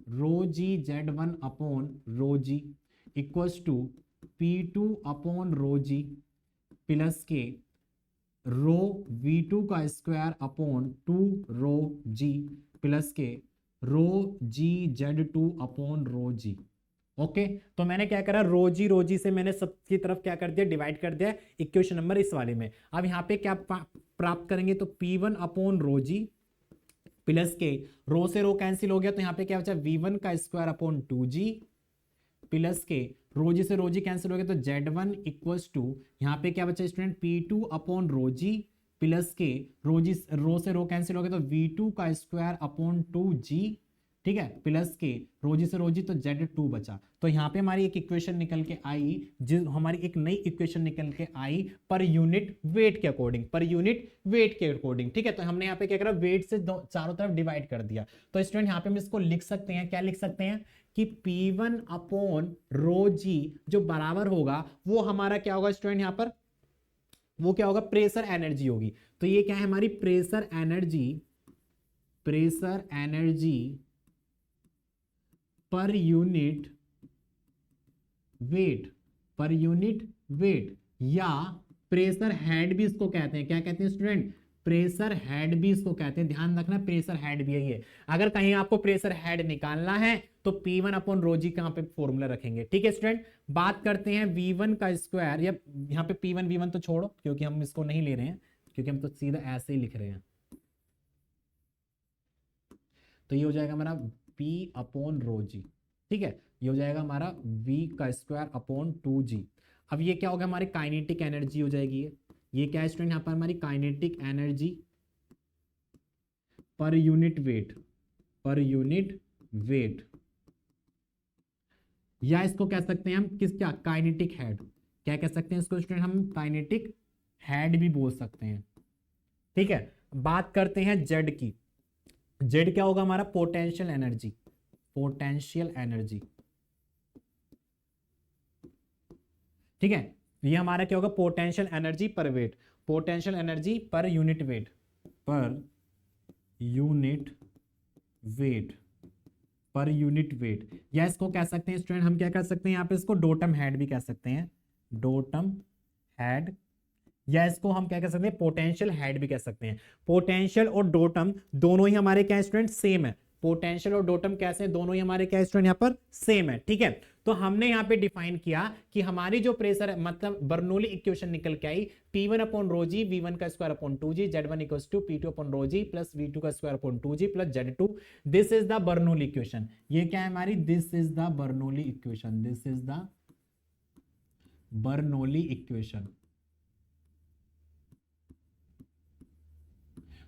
रो GZ1 अपॉन रोजी equals to P2 upon rho g plus के रो V2 का स्क्वायर अपॉन 2 रो जी प्लस के रो GZ2 अपॉन रो जी। ओके तो मैंने क्या करा रोजी से मैंने सबकी तरफ क्या कर दिया डिवाइड कर दिया इक्वेशन नंबर इस वाले में। अब यहाँ पे क्या प्राप्त करेंगे तो P1 अपॉन रोजी प्लस के रो से रो कैंसिल हो गया तो यहाँ पे क्या बचा V1 का स्क्वायर अपॉन 2G प्लस के रोजी से रोजी कैंसिल हो गया तो Z1 इक्वल्स टू यहाँ पे क्या बचा student P2 upon rho g plus के रोजी रो से रो कैंसिल हो गया तो V2 का स्क्वायर अपॉन 2G। ठीक है प्लस के रोजी से रोजी तो Z2 बचा। तो यहाँ पे हमारी एक इक्वेशन निकल के आई जो हमारी एक नई इक्वेशन निकल के आई पर यूनिट वेट के अकॉर्डिंग पर यूनिट वेट के अकॉर्डिंग। ठीक है तो हमने यहाँ पे क्या करा वेट से चारों तरफ डिवाइड कर दिया। तो स्टूडेंट यहाँ पे हम इसको लिख सकते हैं क्या लिख सकते हैं कि P1 अपॉन रो जी जो बराबर होगा वो हमारा क्या होगा स्टूडेंट यहाँ पर वो क्या होगा प्रेशर एनर्जी होगी। तो ये क्या है हमारी प्रेशर एनर्जी पर यूनिट वेट या प्रेशर हेड भी इसको कहते हैं। क्या कहते हैं स्टूडेंट प्रेशर हेड भी इसको कहते हैं। ध्यान रखना प्रेशर हेड भी है। अगर कहीं आपको प्रेशर हेड निकालना है तो P1 अपॉन रोजी कहां पे फॉर्मूला रखेंगे। ठीक है स्टूडेंट बात करते हैं V1 का स्क्वायर या यहाँ पे P1 V1 तो छोड़ो क्योंकि हम इसको नहीं ले रहे हैं क्योंकि हम तो सीधा ऐसे ही लिख रहे हैं। तो ये हो जाएगा हमारा P अपॉन रोजी। ठीक है ये हो जाएगा हमारा V का स्क्वायर अपॉन 2G। अब ये क्या होगा हमारी काइनेटिक एनर्जी हो जाएगी। ये क्या है स्टूडेंट यहाँ पर हमारी काइनेटिक एनर्जी पर यूनिट वेट या इसको कह सकते हैं हम किस क्या काइनेटिक हेड। क्या कह सकते हैं इसको स्टूडेंट हम काइनेटिक हेड भी बोल सकते हैं। ठीक है बात करते हैं जेड की। जेड क्या होगा हमारा पोटेंशियल एनर्जी। ठीक है ये हमारा क्या होगा पोटेंशियल एनर्जी पर वेट पोटेंशियल एनर्जी पर यूनिट वेट या इसको कह सकते हैं स्टूडेंट हम क्या कर सकते हैं यहाँ पे इसको डोटम हेड भी कह सकते हैं डोटम हेड या इसको हम क्या कह सकते हैं पोटेंशियल हेड भी कह सकते हैं। पोटेंशियल और डोटम दोनों ही हमारे क्या स्टूडेंट सेम है। पोटेंशियल और डोटम कैसे हैं दोनों ही हमारे क्या स्टूडेंट यहाँ पर सेम है। ठीक है तो हमने यहाँ पे डिफाइन किया कि हमारी जो प्रेशर है मतलब बर्नौली इक्वेशन निकल के आई P1 अपॉन रोजी V1 का square upon 2G Z1 equals to P2 upon rho g plus V2 का square upon 2G plus Z2। This is the Bernoulli equation. ये क्या है हमारी this is the Bernoulli equation. Bernoulli equation.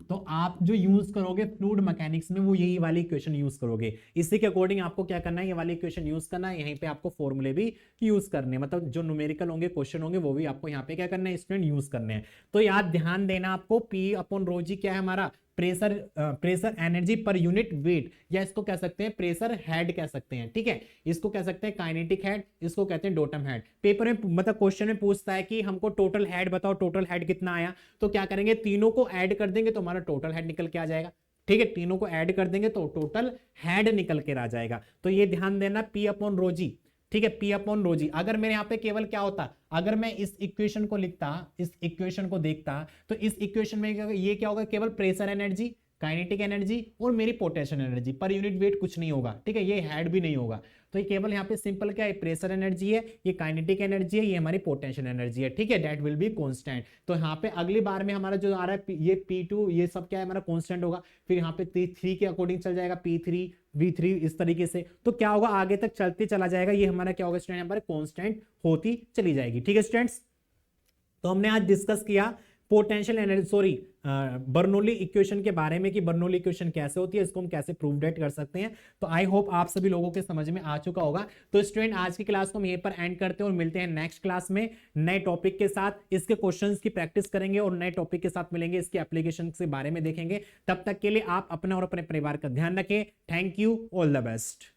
तो आप जो यूज करोगे फ्लूइड मैकेनिक्स में वो यही वाली इक्वेशन यूज करोगे। इसी के अकॉर्डिंग आपको क्या करना है, ये वाली इक्वेशन यूज करना है, यहीं पे आपको फॉर्मूले भी यूज करने हैं, मतलब जो न्यूमेरिकल होंगे क्वेश्चन होंगे वो भी आपको यहाँ पे क्या करना है स्टूडेंट यूज करने हैं। तो याद ध्यान देना आपको, पी अपॉन रो जी क्या है हमारा, प्रेशर, प्रेशर एनर्जी पर यूनिट वेट, या इसको कह सकते हैं प्रेशर हेड कह सकते हैं, ठीक है। इसको कह सकते हैं काइनेटिक हेड, इसको कहते हैं डोटम हेड। पेपर में मतलब क्वेश्चन में पूछता है कि हमको टोटल हेड बताओ, टोटल हेड कितना आया, तो क्या करेंगे तीनों को ऐड कर देंगे तो हमारा टोटल हेड निकल के आ जाएगा, ठीक है। तीनों को ऐड कर देंगे तो टोटल हेड निकल के आ जाएगा। तो ये ध्यान देना पी अपॉन रोजी, ठीक है, पी अपॉन रोजी। अगर मेरे यहाँ पे केवल क्या होता, अगर मैं इस इक्वेशन को लिखता, इस इक्वेशन को देखता, तो इस इक्वेशन में ये क्या होगा, केवल प्रेशर एनर्जी, काइनेटिक एनर्जी और मेरी पोटेंशियल एनर्जी, पर यूनिट वेट कुछ नहीं होगा, ठीक है, ये हेड भी नहीं होगा। तो ये केवल यहाँ पे सिंपल क्या है, प्रेशर एनर्जी है, ये काइनेटिक एनर्जी है, ये हमारी पोटेंशियल एनर्जी है, ठीक है, दैट विल बी कांस्टेंट। तो यहाँ पे अगली बार में हमारा जो आ रहा है ये P2 ये सब क्या है हमारा कांस्टेंट होगा, फिर यहाँ पे P3 के अकॉर्डिंग चल जाएगा, P3 V3 इस तरीके से। तो क्या होगा आगे तक चलते चला जाएगा, ये हमारा क्या होगा स्टूडेंट, हमारे कांस्टेंट होती चली जाएगी, ठीक है स्टूडेंट्स। तो हमने आज डिस्कस किया potential energy, sorry Bernoulli equation के बारे में, कि बर्नौली इक्वेशन कैसे होती है, इसको हम कैसे प्रूव डेट कर सकते हैं। तो आई होप आप सभी लोगों के समझ में आ चुका होगा। तो स्टूडेंट आज की क्लास को हम यहीं पर एंड करते हैं और मिलते हैं नेक्स्ट क्लास में नए टॉपिक के साथ। इसके क्वेश्चंस की प्रैक्टिस करेंगे और नए टॉपिक के साथ मिलेंगे, इसके एप्लीकेशन के बारे में देखेंगे। तब तक के लिए आप अपना और अपने परिवार का ध्यान रखें। Thank you, all the best.